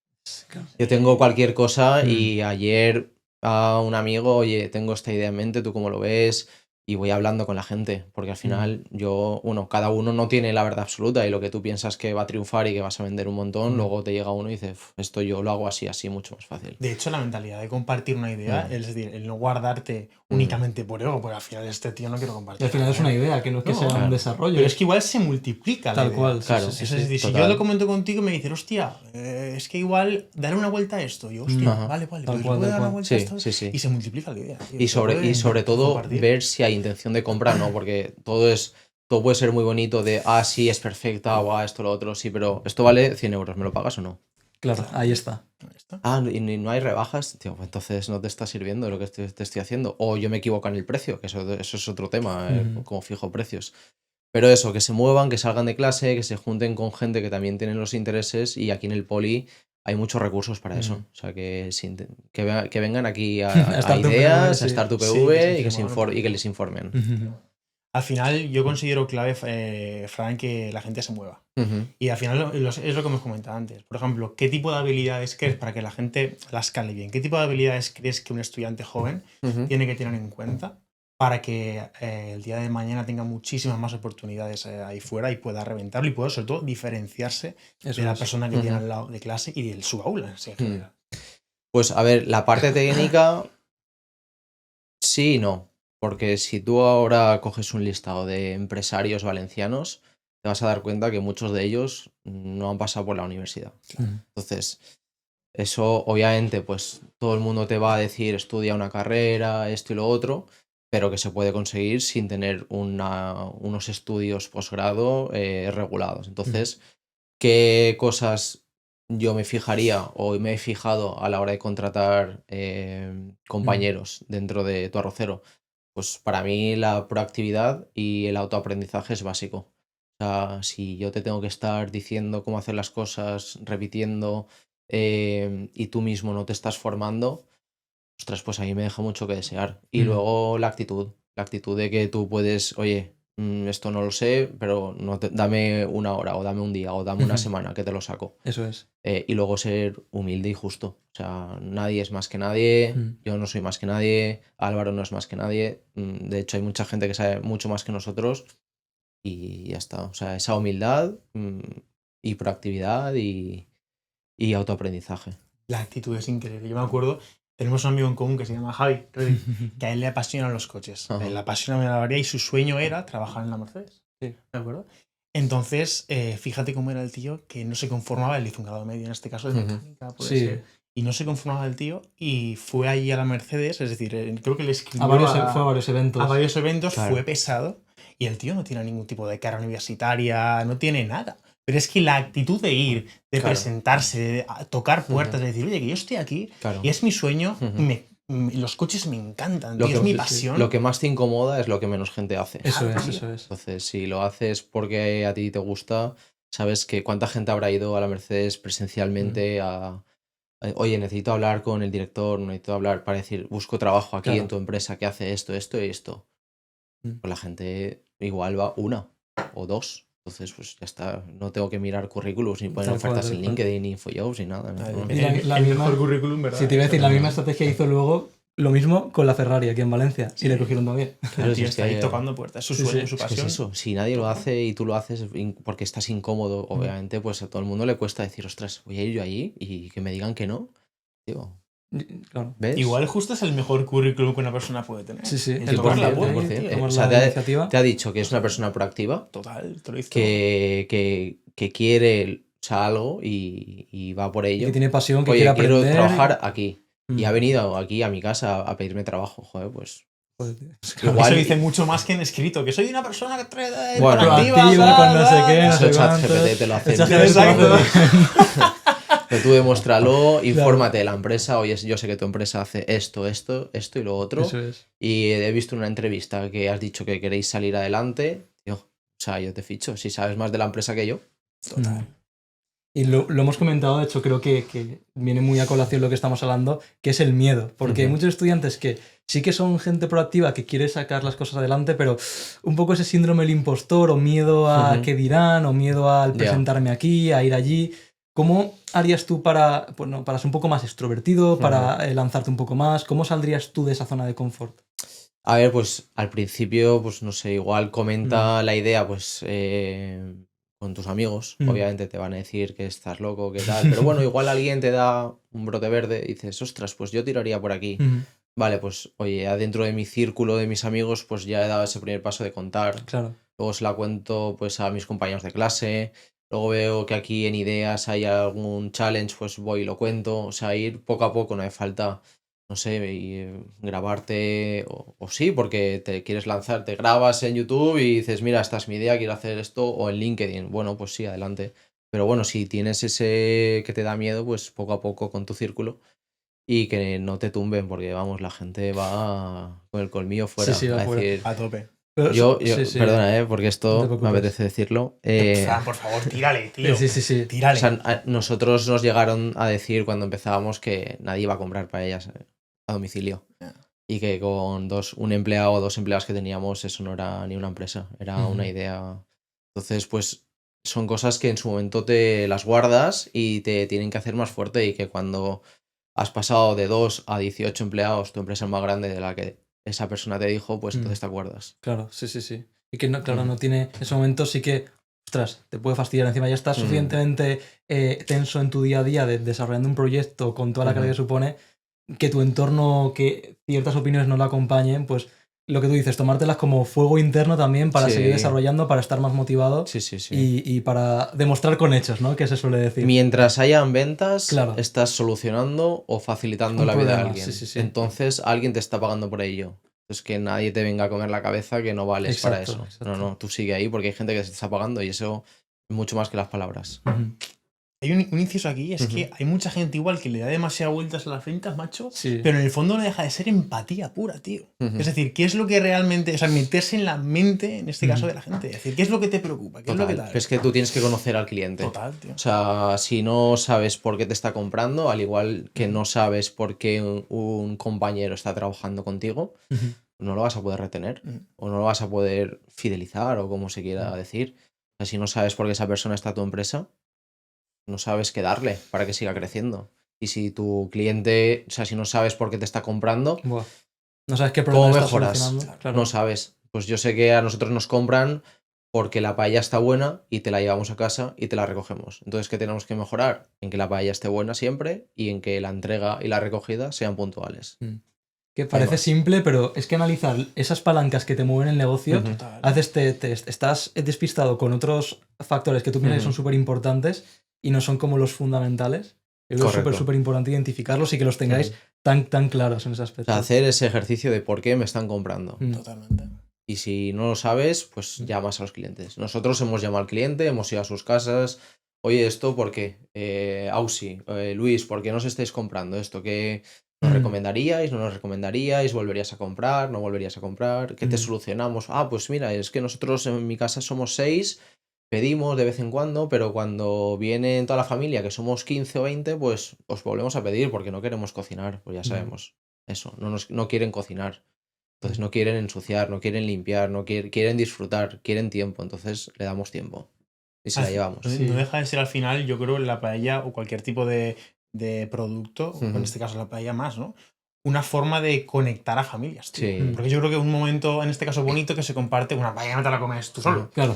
Yo tengo cualquier cosa y ayer a un amigo, oye, tengo esta idea en mente, ¿tú cómo lo ves? Y voy hablando con la gente, porque al final cada uno no tiene la verdad absoluta y lo que tú piensas que va a triunfar y que vas a vender un montón, luego te llega uno y dice, esto yo lo hago así, mucho más fácil. De hecho, la mentalidad de compartir una idea, es decir, el no guardarte únicamente por ego, porque al final este tío no quiero compartir. Y al final es una idea, que no es que sea un desarrollo. Pero es que igual se multiplica la Tal idea. cual. Claro, Es decir, si yo lo comento contigo y me dices, hostia, es que igual darle una vuelta a esto. Yo, hostia, vale, pues le voy a dar una vuelta a esto. Sí. Y se multiplica la idea. Tío. Y sobre todo ver si hay intención de compra, ¿no? Porque todo puede ser muy bonito de, sí, es perfecta, o esto, lo otro, sí, pero esto vale 100 euros, ¿me lo pagas o no? Claro, ahí está. Y no hay rebajas, tío, pues entonces no te está sirviendo lo que te estoy haciendo. O yo me equivoco en el precio, que eso es otro tema, como fijo precios. Pero eso, que se muevan, que salgan de clase, que se junten con gente que también tienen los intereses, y aquí en el Poli hay muchos recursos para eso. O sea, que vengan aquí a ideas, a Startup PV y que les informen. Al final yo considero clave, Fran, que la gente se mueva. Y al final es lo que hemos comentado antes. Por ejemplo, ¿qué tipo de habilidades crees para que la gente las cale bien? ¿Qué tipo de habilidades crees que un estudiante joven tiene que tener en cuenta para que el día de mañana tenga muchísimas más oportunidades ahí fuera y pueda reventarlo y pueda sobre todo diferenciarse de la persona que tiene al lado de clase y de su aula en general? Pues a ver, la parte técnica sí y no. Porque si tú ahora coges un listado de empresarios valencianos, te vas a dar cuenta que muchos de ellos no han pasado por la universidad. Entonces, eso obviamente, pues todo el mundo te va a decir estudia una carrera, esto y lo otro, pero que se puede conseguir sin tener unos estudios posgrado regulados. Entonces, ¿qué cosas yo me fijaría o me he fijado a la hora de contratar compañeros dentro de Tu Arrocero? Pues para mí la proactividad y el autoaprendizaje es básico. O sea, si yo te tengo que estar diciendo cómo hacer las cosas, repitiendo, y tú mismo no te estás formando, ostras, pues ahí me deja mucho que desear. Y luego la actitud de que tú puedes, oye, esto no lo sé, pero dame una hora o dame un día o dame una semana que te lo saco. Eso es. Y luego ser humilde y justo. O sea, nadie es más que nadie, yo no soy más que nadie, Álvaro no es más que nadie. De hecho, hay mucha gente que sabe mucho más que nosotros y ya está. O sea, esa humildad y proactividad y autoaprendizaje. La actitud es increíble. Yo me acuerdo, tenemos un amigo en común que se llama Javi, que a él le apasionan los coches. A él le apasiona la variedad y su sueño era trabajar en la Mercedes. Sí. ¿De acuerdo? Entonces, fíjate cómo era el tío que no se conformaba, él hizo un grado medio en este caso de mecánica, puede ser, y no se conformaba el tío y fue allí a la Mercedes, es decir, creo que le escribió fue a varios eventos. A varios eventos, claro. Fue pesado y el tío no tiene ningún tipo de carrera universitaria, no tiene nada. Pero es que la actitud de ir, de presentarse, de tocar puertas, de decir, oye, que yo estoy aquí y es mi sueño, los coches me encantan, es mi pasión. Lo que más te incomoda es lo que menos gente hace. Eso es. Entonces, si lo haces porque a ti te gusta, sabes que cuánta gente habrá ido a la Mercedes presencialmente oye, necesito hablar con el director, necesito hablar para decir, busco trabajo aquí en tu empresa que hace esto, esto y esto. Pues la gente igual va una o dos. Entonces, pues ya está. No tengo que mirar currículums ni poner ofertas en LinkedIn, ni InfoJobs, ni nada. El mejor currículum, ¿verdad? Si te iba a decir, la misma estrategia hizo luego lo mismo con la Ferrari aquí en Valencia. Y le cogieron también. Claro, el tío está ahí tocando puertas. Su sueño, su pasión. Es eso. Si nadie lo hace y tú lo haces porque estás incómodo, obviamente, pues a todo el mundo le cuesta decir, ostras, voy a ir yo allí y que me digan que no. Digo, claro. ¿ves? Igual justo es el mejor currículum que una persona puede tener. Sí. El tocar la puerta. O sea, te ha dicho que es una persona proactiva. Total, te lo hizo. Que quiere, o sea, algo y va por ello. Que tiene pasión, que oye, quiere aprender. Quiero trabajar aquí. Y ha venido aquí a mi casa a pedirme trabajo. Joder, pues... Igual... Eso dice mucho más que en escrito, que soy una persona que trae proactiva, con no sé qué, no sé ChatGPT te lo hace. Exacto. Pero tú demuéstralo, infórmate de la empresa. Oye, yo sé que tu empresa hace esto y lo otro. Eso es. Y he visto una entrevista que has dicho que queréis salir adelante. Tío, o sea, yo te ficho. Si sabes más de la empresa que yo. Total. Y lo hemos comentado, de hecho, creo que viene muy a colación lo que estamos hablando, que es el miedo. Porque hay muchos estudiantes que sí que son gente proactiva, que quiere sacar las cosas adelante, pero un poco ese síndrome del impostor, o miedo a qué dirán, o miedo al presentarme aquí, a ir allí. ¿Cómo harías tú para ser un poco más extrovertido, para lanzarte un poco más? ¿Cómo saldrías tú de esa zona de confort? A ver, pues al principio, pues no sé, igual comenta la idea, pues con tus amigos. Obviamente te van a decir que estás loco, que tal. Pero bueno, igual alguien te da un brote verde y dices, ostras, pues yo tiraría por aquí. Vale, pues oye, adentro de mi círculo de mis amigos, pues ya he dado ese primer paso de contar. Claro. Luego se la cuento pues a mis compañeros de clase. Luego veo que aquí en Ideas hay algún challenge, pues voy y lo cuento. O sea, ir poco a poco, no hace falta, no sé, y grabarte o sí, porque te quieres lanzar, te grabas en YouTube y dices, mira, esta es mi idea, quiero hacer esto, o en LinkedIn. Bueno, pues sí, adelante. Pero bueno, si tienes ese que te da miedo, pues poco a poco con tu círculo y que no te tumben, porque vamos, la gente va con el colmillo fuera. Sí, va a fuera. decir, A tope. yo Sí. perdona, porque No te esto me preocupes. apetece decirlo. Fran, por favor, tírale, tío. Sí. Tírale. O sea, nosotros nos llegaron a decir cuando empezábamos que nadie iba a comprar paellas a domicilio. Y que con un empleado o 2 empleados que teníamos, eso no era ni una empresa, era una idea. Entonces, pues son cosas que en su momento te las guardas y te tienen que hacer más fuerte, y que cuando has pasado de 2 a 18 empleados, tu empresa es más grande de la que esa persona te dijo, pues entonces te acuerdas. Claro, sí. Y que no, claro, no tiene, en ese momento sí que, ostras, te puede fastidiar. Encima ya estás suficientemente tenso en tu día a día desarrollando un proyecto con toda la carga que supone, que tu entorno, que ciertas opiniones no lo acompañen, pues lo que tú dices, tomártelas como fuego interno también para seguir desarrollando, para estar más motivado Sí. y para demostrar con hechos, ¿no? Que se suele decir. Mientras hayan ventas, Claro. estás solucionando o facilitando Un la vida de problema, alguien. sí. Entonces alguien te está pagando por ello. Entonces que nadie te venga a comer la cabeza que no vales para eso. Exacto. No, tú sigue ahí, porque hay gente que te está pagando, y eso es mucho más que las palabras. Hay un inciso aquí, es que hay mucha gente igual que le da demasiadas vueltas a las ventas, macho, Sí. pero en el fondo no deja de ser empatía pura, tío. Es decir, ¿qué es lo que realmente, o sea, meterse en la mente, en este caso, de la gente? Es decir, ¿qué es lo que te preocupa? ¿Qué es lo que tal? Es que tú tienes que conocer al cliente. Total, tío. O sea, si no sabes por qué te está comprando, al igual que no sabes por qué un compañero está trabajando contigo, no lo vas a poder retener o no lo vas a poder fidelizar, o como se quiera decir. O sea, si no sabes por qué esa persona está en tu empresa, no sabes qué darle para que siga creciendo. Y si tu cliente, o sea, si no sabes por qué te está comprando, Buah. No sabes qué problema ¿cómo estás mejoras? solucionando. Claro. No sabes. Pues yo sé que a nosotros nos compran porque la paella está buena y te la llevamos a casa y te la recogemos. Entonces, ¿qué tenemos que mejorar? En que la paella esté buena siempre y en que la entrega y la recogida sean puntuales. Que parece simple, pero es que analizar esas palancas que te mueven el negocio, Total. a veces estás despistado con otros factores que tú piensas que son súper importantes y no son como los fundamentales. Es súper importante identificarlos y que los tengáis tan claros en ese aspecto. O sea, hacer ese ejercicio de por qué me están comprando. Totalmente. Y si no lo sabes, pues llamas a los clientes. Nosotros hemos llamado al cliente, hemos ido a sus casas. Oye, ¿esto por qué? Ausi, Luis, ¿por qué nos estáis comprando esto? ¿Qué nos recomendaríais? ¿No nos recomendaríais? ¿Volverías a comprar? ¿No volverías a comprar? ¿Qué te solucionamos? Ah, pues mira, es que nosotros en mi casa somos 6, pedimos de vez en cuando, pero cuando viene toda la familia, que somos 15 o 20, pues os volvemos a pedir porque no queremos cocinar. Pues ya sabemos eso, no quieren cocinar. Entonces no quieren ensuciar, no quieren limpiar, no quieren disfrutar, quieren tiempo. Entonces le damos tiempo y se la llevamos. No deja de ser al final, yo creo, la paella o cualquier tipo de producto, en este caso la paella más, ¿no? Una forma de conectar a familias, tío. Sí. Porque yo creo que un momento, en este caso bonito, que se comparte, una paella no te la comes tú solo. Claro.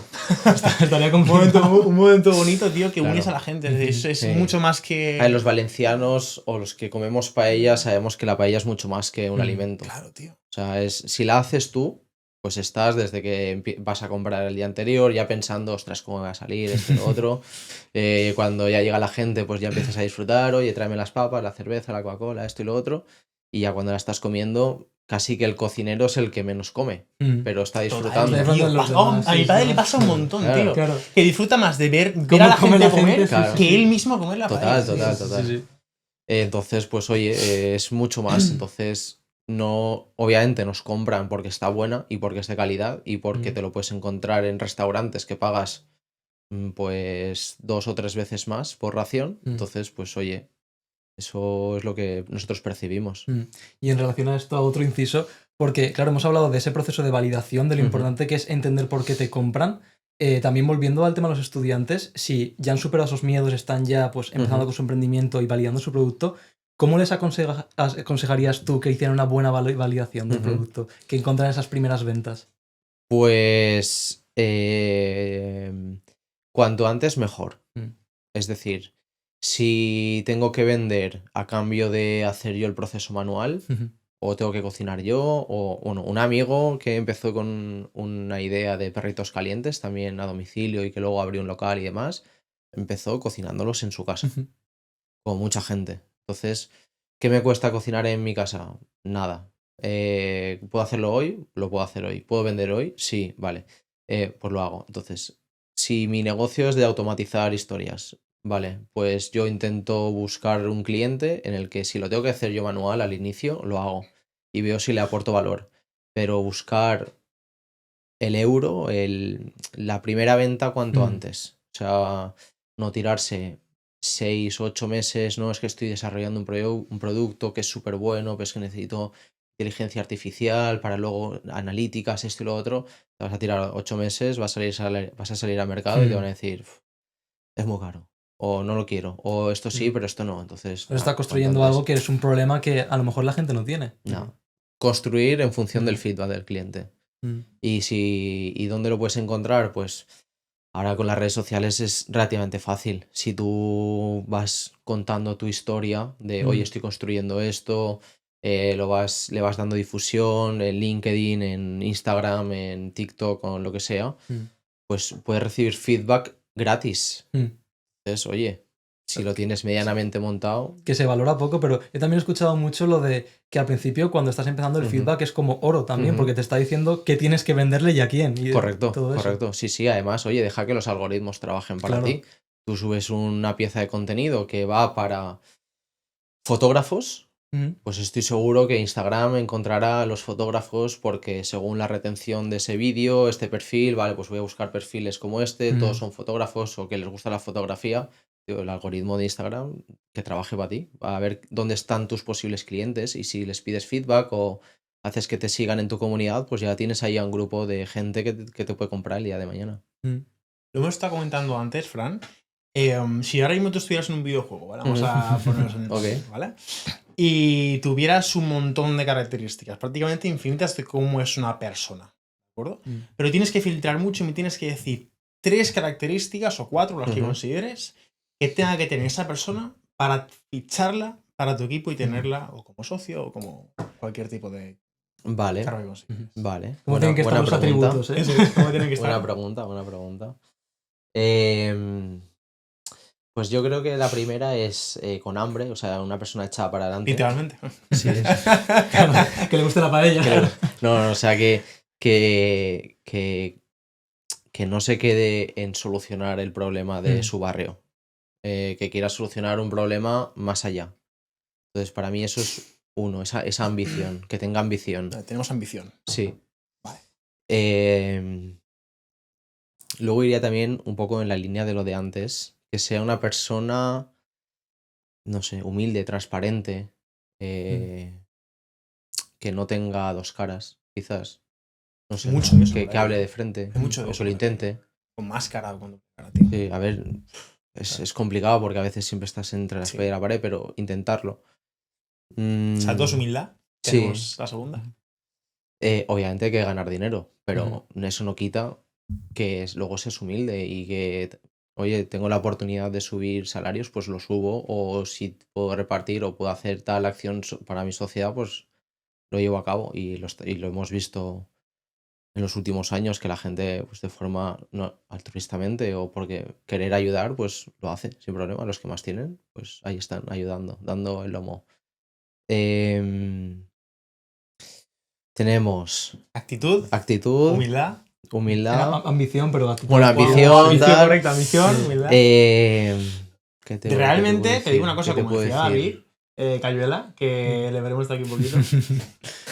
Estaría complicado. Un momento bonito, tío, que Claro. unes a la gente. Es mucho más que... Los valencianos o los que comemos paella sabemos que la paella es mucho más que un alimento. Claro, tío. O sea, si la haces tú, pues estás desde que vas a comprar el día anterior ya pensando, ostras, ¿cómo va a salir esto y lo otro? Cuando ya llega la gente, pues ya empiezas a disfrutar, oye, tráeme las papas, la cerveza, la Coca-Cola, esto y lo otro. Y ya cuando la estás comiendo, casi que el cocinero es el que menos come, pero está disfrutando. Total, Tío, los a demás, mi sí, padre sí. le pasa un montón, Claro. tío. Claro. Que disfruta más de ver Cómo a la come gente la comer gente, sí, que él mismo comer la paella. Total. Sí. Entonces, pues oye, es mucho más. Entonces, no, obviamente nos compran porque está buena y porque es de calidad y porque Mm. te lo puedes encontrar en restaurantes que pagas pues 2 o 3 veces más por ración. Mm. Entonces, pues oye, eso es lo que nosotros percibimos. Y en relación a esto, a otro inciso, porque claro, hemos hablado de ese proceso de validación, de lo Ujú. importante que es entender por qué te compran. También volviendo al tema de los estudiantes, si ya han superado esos miedos, están ya pues empezando Ujú. con su emprendimiento y validando su producto, ¿cómo les aconsejarías tú que hicieran una buena validación del Ujú. producto, que encontraran esas primeras ventas? Pues cuanto antes mejor. Mm. Es decir, si tengo que vender a cambio de hacer yo el proceso manual, Ujú. o tengo que cocinar yo, o bueno, un amigo que empezó con una idea de perritos calientes también a domicilio y que luego abrió un local y demás, empezó cocinándolos en su casa, Ujú. con mucha gente. Entonces, ¿qué me cuesta cocinar en mi casa? Nada. ¿Puedo hacerlo hoy? Lo puedo hacer hoy. ¿Puedo vender hoy? Sí, vale. Pues lo hago. Entonces, si mi negocio es de automatizar historias, vale, pues yo intento buscar un cliente en el que si lo tengo que hacer yo manual al inicio, lo hago y veo si le aporto valor. Pero buscar el euro, la primera venta cuanto Mm. antes. O sea, no tirarse 6, 8 meses, no es que estoy desarrollando un producto que es súper bueno, pero es que necesito inteligencia artificial para luego analíticas, esto y lo otro. Te vas a tirar 8 meses, vas a salir al mercado y te van a Mm. decir, "Uf, es muy caro, o no lo quiero, o esto sí, Mm. pero esto no". Entonces, Pero está nada, cuanto construyendo antes. algo que es un problema que a lo mejor la gente no tiene. Nada. Construir en función del Mm. feedback del cliente. Mm. ¿Y dónde lo puedes encontrar? Pues ahora con las redes sociales es relativamente fácil. Si tú vas contando tu historia de hoy Mm. estoy construyendo esto, le vas dando difusión en LinkedIn, en Instagram, en TikTok o en lo que sea, Mm. pues puedes recibir feedback gratis. Mm. Entonces, oye, si lo tienes medianamente montado. Que se valora poco, pero he también escuchado mucho lo de que al principio cuando estás empezando el Ujú. feedback es como oro también, Ujú. porque te está diciendo qué tienes que venderle y a quién. Y Correcto, todo eso. correcto. Sí, sí, además, oye, deja que los algoritmos trabajen para Claro. ti. Tú subes una pieza de contenido que va para fotógrafos, Ujú. pues estoy seguro que Instagram encontrará a los fotógrafos porque según la retención de ese vídeo, este perfil, vale, pues voy a buscar perfiles como este, todos son fotógrafos o que les gusta la fotografía. Tío, el algoritmo de Instagram que trabaje para ti, va a ver dónde están tus posibles clientes y si les pides feedback o haces que te sigan en tu comunidad, pues ya tienes ahí a un grupo de gente que te puede comprar el día de mañana. Mm. Lo hemos estado comentando antes, Fran. Si ahora mismo tú estuvieras en un videojuego, ¿vale? Vamos a ponernos en el Ok. papel, ¿vale? Y tuvieras un montón de características, prácticamente infinitas de cómo es una persona, ¿de acuerdo? Mm. Pero tienes que filtrar mucho y me tienes que decir 3 características o 4, las que Ujú. consideres, que tenga que tener esa persona para ficharla para tu equipo y tenerla o como socio o como cualquier tipo de Vale, cargo que consigas. vale. ¿Cómo tienen que estar los atributos, eh? Eso es, ¿cómo tienen que Buena estar? pregunta, buena pregunta. Pues yo creo que la primera es con hambre, o sea, una persona echada para adelante. Literalmente. Sí, Que le guste la paella. no, o sea, que no se quede en solucionar el problema de su barrio, que quiera solucionar un problema más allá. Entonces, para mí eso es uno, esa ambición, que tenga ambición. Tenemos ambición. Sí. Vale. Luego iría también un poco en la línea de lo de antes, que sea una persona, no sé, humilde, transparente, que no tenga dos caras, quizás. No sé, Mucho de eso, que ¿verdad? hable de frente Hay mucho de o eso, que lo ¿verdad? intente. Con máscara cuando para ti. Sí, a ver, es complicado porque a veces siempre estás entre la Sí. espada y la pared, pero intentarlo. Saltos humildad. Sí. Tenemos la segunda. Obviamente hay que ganar dinero, pero eso no quita que luego seas humilde y que, oye, tengo la oportunidad de subir salarios, pues lo subo, o si puedo repartir o puedo hacer tal acción para mi sociedad, pues lo llevo a cabo y lo hemos visto en los últimos años que la gente, pues de forma no, altruistamente o porque querer ayudar, pues lo hace sin problema. Los que más tienen, pues ahí están ayudando, dando el lomo. Tenemos Actitud. actitud, Humildad. humildad. Ambición, pero actitud. Bueno, ambición, Ambición, tal. correcta. Ambición, humildad. ¿Qué te Realmente, puedo te digo una decir? cosa, ¿Qué te como puedo decía decir? David, Cayuela, que le veremos de aquí un poquito.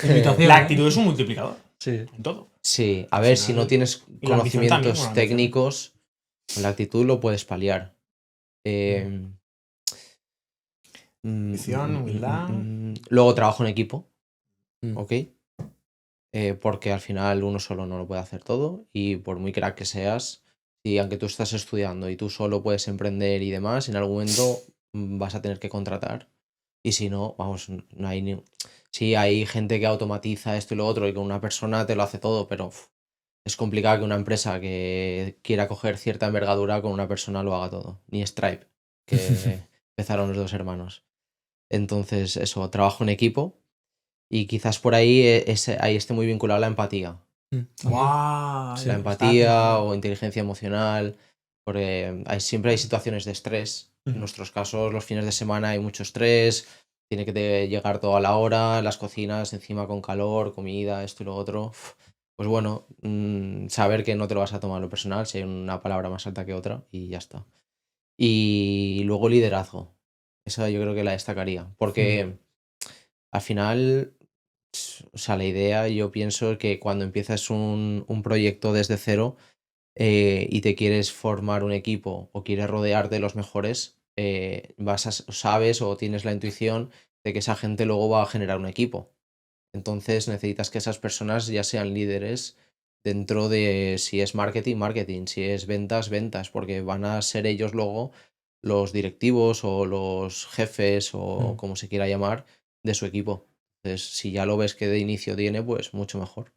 Invitación. La actitud es un multiplicador Sí. en todo. Sí, a ver, si no tienes y la ambición también, conocimientos bueno, la ambición. técnicos, con la actitud lo puedes paliar. Ambición, humildad. Luego trabajo en equipo, Mm. ¿ok? Porque al final uno solo no lo puede hacer todo y por muy crack que seas, y aunque tú estás estudiando y tú solo puedes emprender y demás, en algún momento vas a tener que contratar. Y si no, vamos, no hay ni... Sí, hay gente que automatiza esto y lo otro y con una persona te lo hace todo, pero es complicado que una empresa que quiera coger cierta envergadura con una persona lo haga todo. Ni Stripe, que empezaron los 2 hermanos. Entonces, eso, trabajo en equipo y quizás por ahí, ahí esté muy vinculada la empatía. ¡Guau! La empatía o inteligencia emocional, porque siempre hay situaciones de estrés. En nuestros casos, los fines de semana hay mucho estrés, tiene que llegar todo a la hora, las cocinas encima con calor, comida, esto y lo otro. Pues bueno, saber que no te lo vas a tomar a lo personal, si hay una palabra más alta que otra y ya está. Y luego liderazgo. Esa yo creo que la destacaría, porque al final, o sea, la idea, yo pienso que cuando empiezas un proyecto desde cero y te quieres formar un equipo o quieres rodearte de los mejores, sabes o tienes la intuición de que esa gente luego va a generar un equipo. Entonces necesitas que esas personas ya sean líderes dentro de si es marketing, si es ventas, porque van a ser ellos luego los directivos o los jefes o como se quiera llamar de su equipo. Entonces, si ya lo ves que de inicio tiene, pues mucho mejor.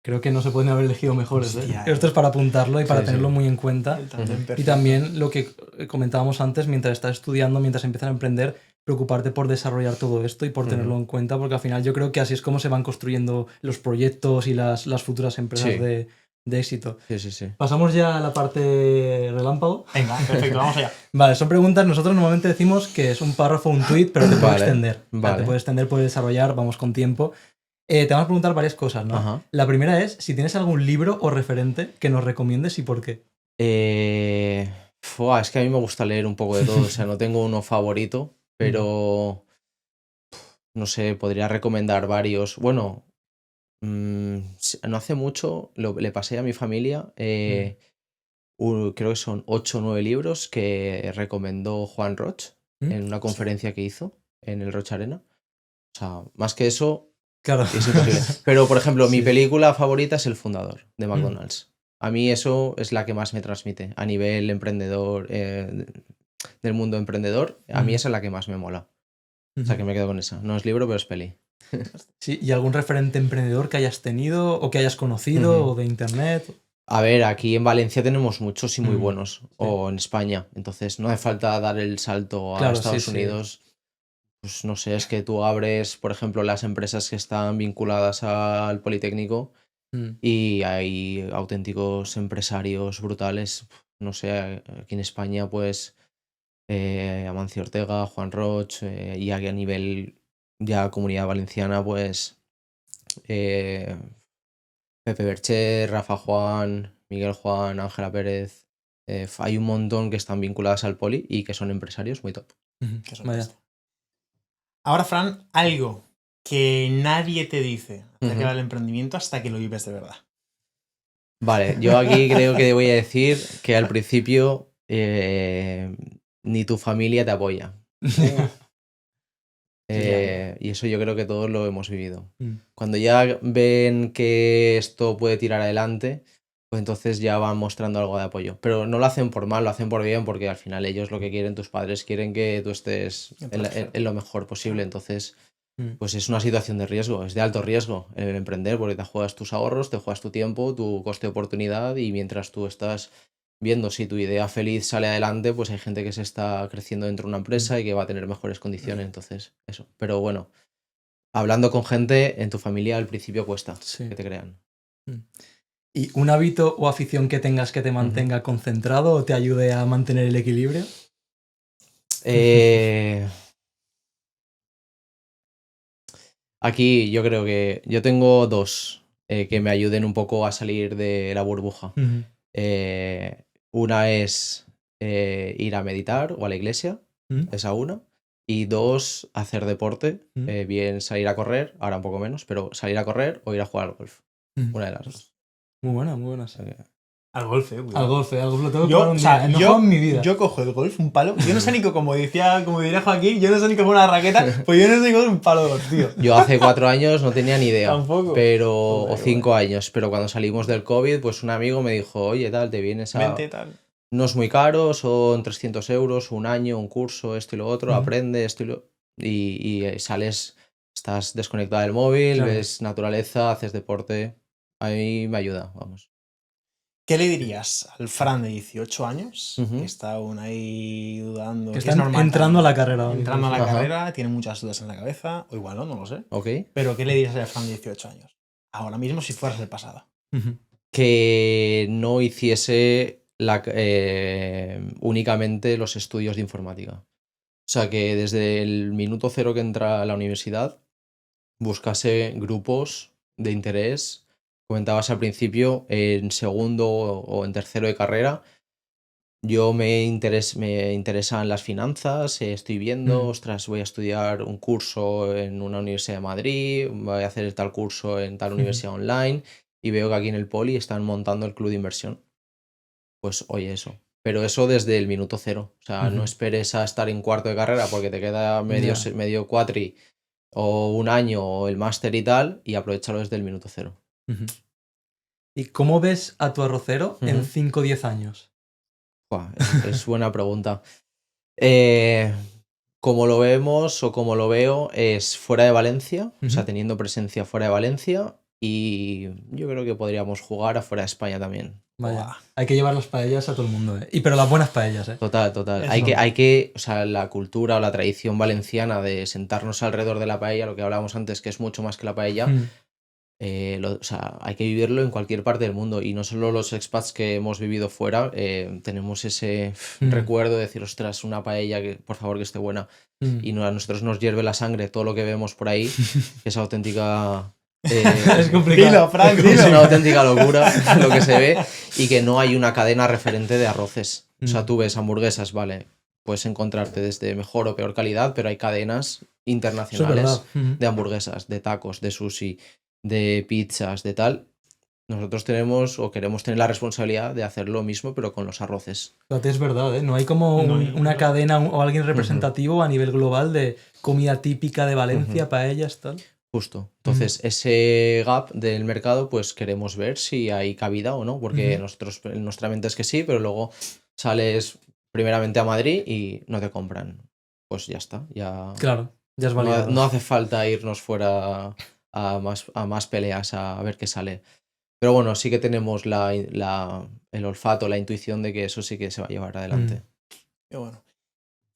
Creo que no se pueden haber elegido mejores. Hostia, Esto es para apuntarlo y para Sí, tenerlo sí. muy en cuenta. Y también lo que comentábamos antes, mientras estás estudiando, mientras empiezas a emprender, preocuparte por desarrollar todo esto y por tenerlo en cuenta, porque al final yo creo que así es como se van construyendo los proyectos y las futuras empresas Sí. de éxito. Sí. Pasamos ya a la parte relámpago. Venga, perfecto, vamos allá. Vale, son preguntas. Nosotros normalmente decimos que es un párrafo, un tweet, pero te puede Vale, extender. O sea, vale. te puede extender, puede desarrollar, vamos con tiempo. Te vamos a preguntar varias cosas, ¿no? Ajá. La primera es si tienes algún libro o referente que nos recomiendes y por qué. Es que a mí me gusta leer un poco de todo, o sea, no tengo uno favorito, pero no sé, podría recomendar varios. Bueno, no hace mucho le pasé a mi familia, creo que son 8 o 9 libros que recomendó Juan Roch en una conferencia que hizo en el Roch Arena. O sea, más que eso, Claro. es imposible. Pero, por ejemplo, mi Sí. película favorita es El Fundador de McDonald's. A mí eso es la que más me transmite a nivel emprendedor, del mundo emprendedor. A mí esa es la que más me mola. O sea, que me quedo con esa. No es libro, pero es peli. Sí, ¿y algún referente emprendedor que hayas tenido o que hayas conocido o de internet? A ver, aquí en Valencia tenemos muchos y muy Mm, buenos, sí. o en España. Entonces no hace falta dar el salto a Claro, Estados sí, sí. Unidos. Pues no sé, es que tú abres, por ejemplo, las empresas que están vinculadas al Politécnico y hay auténticos empresarios brutales. No sé, aquí en España, pues Amancio Ortega, Juan Roch, y aquí a nivel ya Comunidad Valenciana, pues Pepe Bercher, Rafa Juan, Miguel Juan, Ángela Pérez. Hay un montón que están vinculadas al Poli y que son empresarios muy top. Qué sorpresa. Ahora, Fran, algo que nadie te dice acerca del emprendimiento hasta que lo vives de verdad. Vale, yo aquí creo que voy a decir que al principio ni tu familia te apoya. Y eso yo creo que todos lo hemos vivido. Cuando ya ven que esto puede tirar adelante, pues entonces ya van mostrando algo de apoyo. Pero no lo hacen por mal, lo hacen por bien, porque al final ellos lo que quieren, tus padres quieren que tú estés en lo mejor posible. Entonces, pues es una situación de riesgo, es de alto riesgo el emprender, porque te juegas tus ahorros, te juegas tu tiempo, tu coste de oportunidad, y mientras tú estás viendo si tu idea feliz sale adelante, pues hay gente que se está creciendo dentro de una empresa y que va a tener mejores condiciones. Entonces, eso. Pero bueno, hablando con gente en tu familia al principio cuesta que te crean. ¿Y un hábito o afición que tengas que te mantenga concentrado o te ayude a mantener el equilibrio? Aquí yo creo que yo tengo dos que me ayuden un poco a salir de la burbuja. Una es ir a meditar o a la iglesia, esa una. Y 2, hacer deporte. Mm. Bien salir a correr, ahora un poco menos, pero salir a correr o ir a jugar al golf. Una de las dos. Muy buena, muy buena. O sea que- Al golf, cuidado. Al golf lo tengo que Yo, probar un o sea, día. No he jugado en mi vida. yo cojo el golf, un palo. Yo no sé ni como diría Joaquín, yo no sé ni coger una raqueta, pues yo no sé ni coger un palo de golf, tío. Yo hace 4 años no tenía ni idea. Tampoco. Pero, Joder, o 5 años. Pero cuando salimos del COVID, pues un amigo me dijo, oye, tal, te vienes a... Vente, tal. No es muy caro, son 300 euros, un año, un curso, esto y lo otro, aprende esto y lo... Y sales, estás desconectado del móvil, Claro. ves naturaleza, haces deporte. A mí me ayuda, vamos. ¿Qué le dirías al Fran de 18 años, Ujú. que está aún ahí dudando? Que es están normal entrando a también. la carrera. Entrando a la Ajá. carrera, tiene muchas dudas en la cabeza, o igual no lo sé. ¿Ok? Pero ¿qué le dirías al Fran de 18 años? Ahora mismo si fueras el pasado. Ujú. Que no hiciese únicamente los estudios de informática. O sea, que desde el minuto 0 que entra a la universidad buscase grupos de interés. Comentabas al principio, en segundo o en tercero de carrera, yo me interesan las finanzas, estoy viendo, ostras, voy a estudiar un curso en una universidad de Madrid, voy a hacer tal curso en tal universidad online, y veo que aquí en el Poli están montando el club de inversión. Pues oye, eso. Pero eso desde el minuto 0. O sea, no esperes a estar en cuarto de carrera porque te queda Ya. medio cuatri o un año o el máster y tal, y aprovechalo desde el minuto 0. Ujú. ¿Y cómo ves a tu arrocero en Ujú. 5 o 10 años? Buah, es buena pregunta. Como lo vemos o como lo veo es fuera de Valencia, o sea, Ujú. teniendo presencia fuera de Valencia, y yo creo que podríamos jugar afuera de España también. Vaya. Buah. Hay que llevar las paellas a todo el mundo, ¿eh? Pero las buenas paellas, ¿eh? Total, total. Es Hay que, o sea, la cultura o la tradición valenciana de sentarnos alrededor de la paella, lo que hablábamos antes, que es mucho más que la paella, o sea, hay que vivirlo en cualquier parte del mundo. Y no solo los expats que hemos vivido fuera, tenemos ese recuerdo de decir, ostras, una paella, que por favor que esté buena. Y a nosotros nos hierve la sangre todo lo que vemos por ahí, que es auténtica... Es complicado. Dilo, Frank, Es dilo. una auténtica locura lo que se ve, y que no hay una cadena referente de arroces. O sea, tú ves hamburguesas, vale, puedes encontrarte desde mejor o peor calidad, pero hay cadenas Eso es internacionales verdad. Ujú. de hamburguesas, de tacos, de sushi, de pizzas, de tal. Nosotros tenemos o queremos tener la responsabilidad de hacer lo mismo, pero con los arroces. Fíjate, es verdad, ¿eh? No hay como No hay- una cadena o alguien representativo a nivel global de comida típica de Valencia, Ujú. paellas, tal. Justo. Entonces, ese gap del mercado, pues queremos ver si hay cabida o no, porque Ujú. nosotros, en nuestra mente es que sí, pero luego sales primeramente a Madrid y no te compran. Pues ya está, ya Claro, ya es no, validado. no hace falta irnos fuera a más peleas a ver qué sale. Pero bueno, sí que tenemos el olfato, la intuición de que eso sí que se va a llevar adelante. Qué bueno.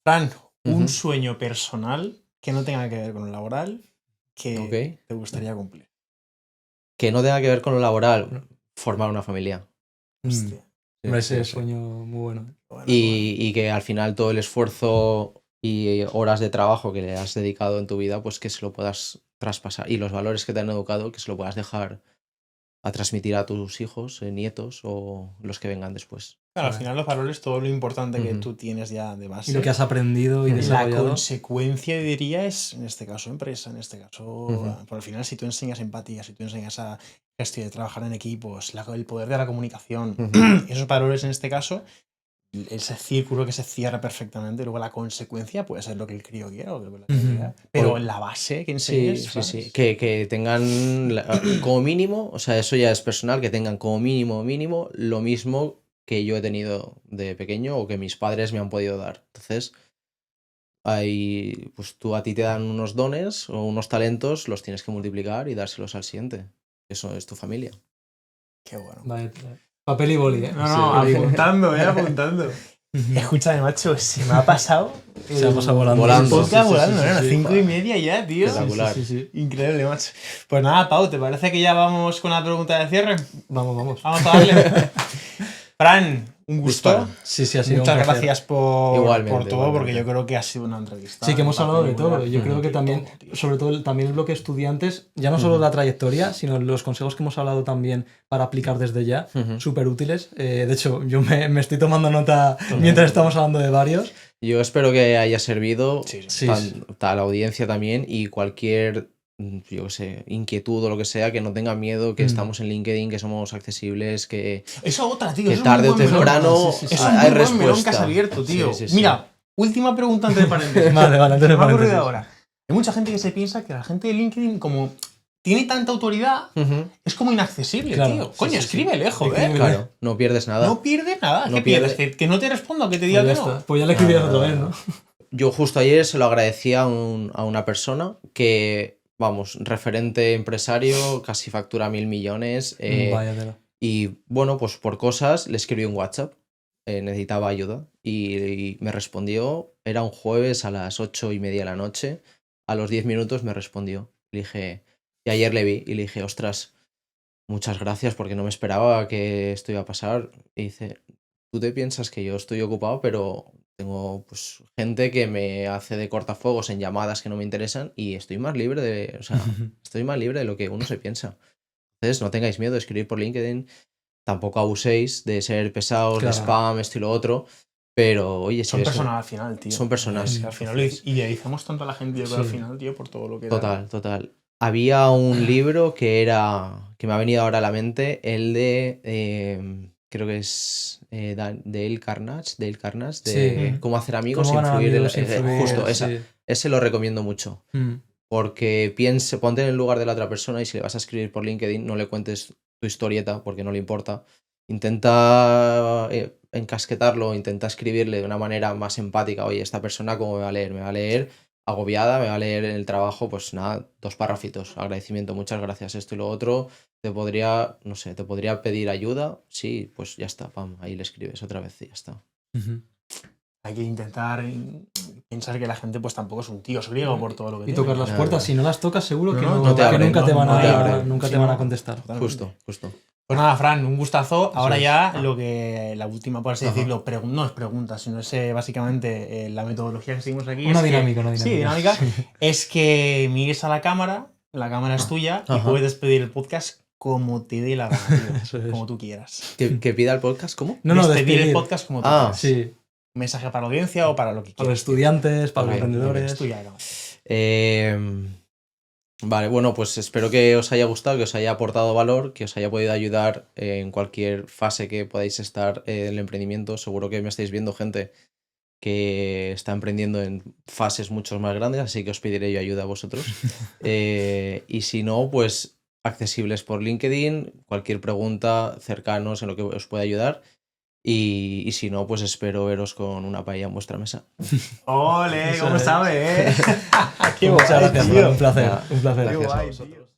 Fran, un Ujú. sueño personal que no tenga que ver con lo laboral que Ok. te gustaría cumplir. Que no tenga que ver con lo laboral, formar una familia. Hostia. Sí, Hombre, sí, ese sí. sueño muy bueno. Bueno, Y que al final todo el esfuerzo y horas de trabajo que le has dedicado en tu vida, pues que se lo puedas traspasar. Y los valores que te han educado, que se lo puedas dejar a transmitir a tus hijos, nietos o los que vengan después. Claro, al Vale. final los valores, todo lo importante que Ujú. tú tienes ya de base. Y lo que has aprendido y La La desarrollado. consecuencia, yo diría, es, en este caso, empresa, en este caso, Ujú. por al final, si tú enseñas empatía, si tú enseñas a gestión de trabajar en equipos, el poder de la comunicación, Ujú. esos valores en este caso, ese círculo que se cierra perfectamente, luego la consecuencia puede ser lo que el crío quiera o lo que la cría quiera, pero la base que Sí, enseñes, sí, sí. Que tengan como mínimo, o sea, eso ya es personal, que tengan como mínimo lo mismo que yo he tenido de pequeño o que mis padres me han podido dar. Entonces, pues a ti te dan unos dones o unos talentos, los tienes que multiplicar y dárselos al siguiente. Eso es tu familia. Qué bueno. Vale, papel y boli, ¿eh? No, Sí. no, apuntando, apuntando. Ujú. Escúchame, macho, se me ha pasado. Se ha pasado volando. Volando. El podcast Sí, sí, sí, volando, sí, ¿no? sí, sí. 5:30 ya, tío. Espectacular. Sí, sí, sí. Increíble, macho. Pues nada, Pau, ¿te parece que ya vamos con la pregunta de cierre? Vamos, vamos. Vamos a darle. Fran, un gusto. Dispara. Sí, ha sido Muchas un placer. gracias por Igualmente, todo, igualmente. porque yo creo que ha sido una entrevista. Sí, que hemos hablado de todo. Yo Ujú. creo que también, Todo, tío. sobre todo también el bloque estudiantes, ya no solo la trayectoria, sino los consejos que hemos hablado también para aplicar desde ya, Ujú. súper útiles. De hecho, yo me estoy tomando nota mientras estamos hablando de varios. Yo espero que haya servido Sí, sí. Sí, a la audiencia también y cualquier, yo qué sé, inquietud o lo que sea, que no tengan miedo, que estamos en LinkedIn, que somos accesibles, que Eso otra, tío. que eso es tarde muy o buen melón. temprano Sí, sí, sí. Es un hay muy buen respuesta. melón que has abierto, tío. Sí, sí, sí. Mira, última pregunta antes de paréntesis. Vale, antes Me de ha ocurrido paréntesis. ahora. Hay mucha gente que se piensa que la gente de LinkedIn, como tiene tanta autoridad, Ujú. es como inaccesible, Claro, tío. sí, Coño, sí, sí. escríbele, joder. Escríbele. Claro, no pierdes nada. No pierde nada. No ¿Qué pierde. pierdes? ¿Que no te responda o que te diga Pues que ya no? está. Pues ya le escribías Nada, otra vez, nada. ¿no? Yo justo ayer se lo agradecí a una persona que, vamos, referente empresario, casi factura 1.000 millones. Vaya tela. Y bueno, pues por cosas le escribí un WhatsApp. Necesitaba ayuda. Y me respondió. Era un jueves a las 8:30 de la noche. A los 10 minutos me respondió. Le dije. Y ayer le vi y le dije, ostras, muchas gracias porque no me esperaba que esto iba a pasar. Y dice, tú te piensas que yo estoy ocupado, pero tengo pues gente que me hace de cortafuegos en llamadas que no me interesan y estoy más libre de, o sea, estoy más libre de lo que uno se piensa. Entonces, no tengáis miedo de escribir por LinkedIn, tampoco abuséis de ser pesados, de Claro. spam, esto y lo otro, pero oye, si Son ves que- personas al final, tío. son personas. Es que al final idealizamos tanto a la gente, yo creo, al Sí. final, tío, por todo lo que da. Total, total. Había un libro que me ha venido ahora a la mente, el de, creo que es Dale Carnage, de Sí. cómo hacer amigos, ¿Cómo ganar influir en amigos, influir? justo, Sí. ese lo recomiendo mucho, porque ponte en el lugar de la otra persona y si le vas a escribir por LinkedIn, no le cuentes tu historieta porque no le importa. Intenta encasquetarlo, intenta escribirle de una manera más empática. Oye, esta persona, ¿cómo me va a leer? ¿Me va a leer agobiada? ¿Me va a leer en el trabajo? Pues nada, 2 párrafitos. Agradecimiento, muchas gracias, esto y lo otro. Te podría, no sé, te podría pedir ayuda. Sí, pues ya está, pam, ahí le escribes otra vez y ya está. Hay que intentar pensar que la gente pues tampoco es un tío griego por todo lo que Y tiene. tocar las Nada. puertas. Si no las tocas, seguro que, No, no, no te que abren, nunca te van no te a, abren. nunca Sí, te van no. a contestar. Totalmente. Justo. Pues nada, Fran, un gustazo. Ahora es. ya lo que la última, por así Ajá. decirlo, no es pregunta, sino es básicamente la metodología que seguimos aquí. Una es que- dinámica. Sí, dinámica. Es que mires a la cámara es tuya y Ajá. puedes despedir el podcast como te dé la gana, tío, Eso es. como tú quieras. ¿Que pida el podcast? ¿Cómo? No, Despedir el despedir. podcast como tú Ah, quieras. Sí, Un mensaje para la audiencia o para lo que para los quieras. estudiantes, para Ok, los emprendedores. Es tuya, la cámara. Vale, bueno, pues espero que os haya gustado, que os haya aportado valor, que os haya podido ayudar en cualquier fase que podáis estar en el emprendimiento. Seguro que me estáis viendo gente que está emprendiendo en fases mucho más grandes, así que os pediré yo ayuda a vosotros. Y si no, pues accesibles por LinkedIn, cualquier pregunta, cercanos en lo que os pueda ayudar. Y si no, pues espero veros con una paella en vuestra mesa. ¡Ole! Eso ¿Cómo es. sabe, Qué Muchas guay, gracias, tío. Fran, un placer. Nada, Un placer. gracias a guay, vosotros. tío.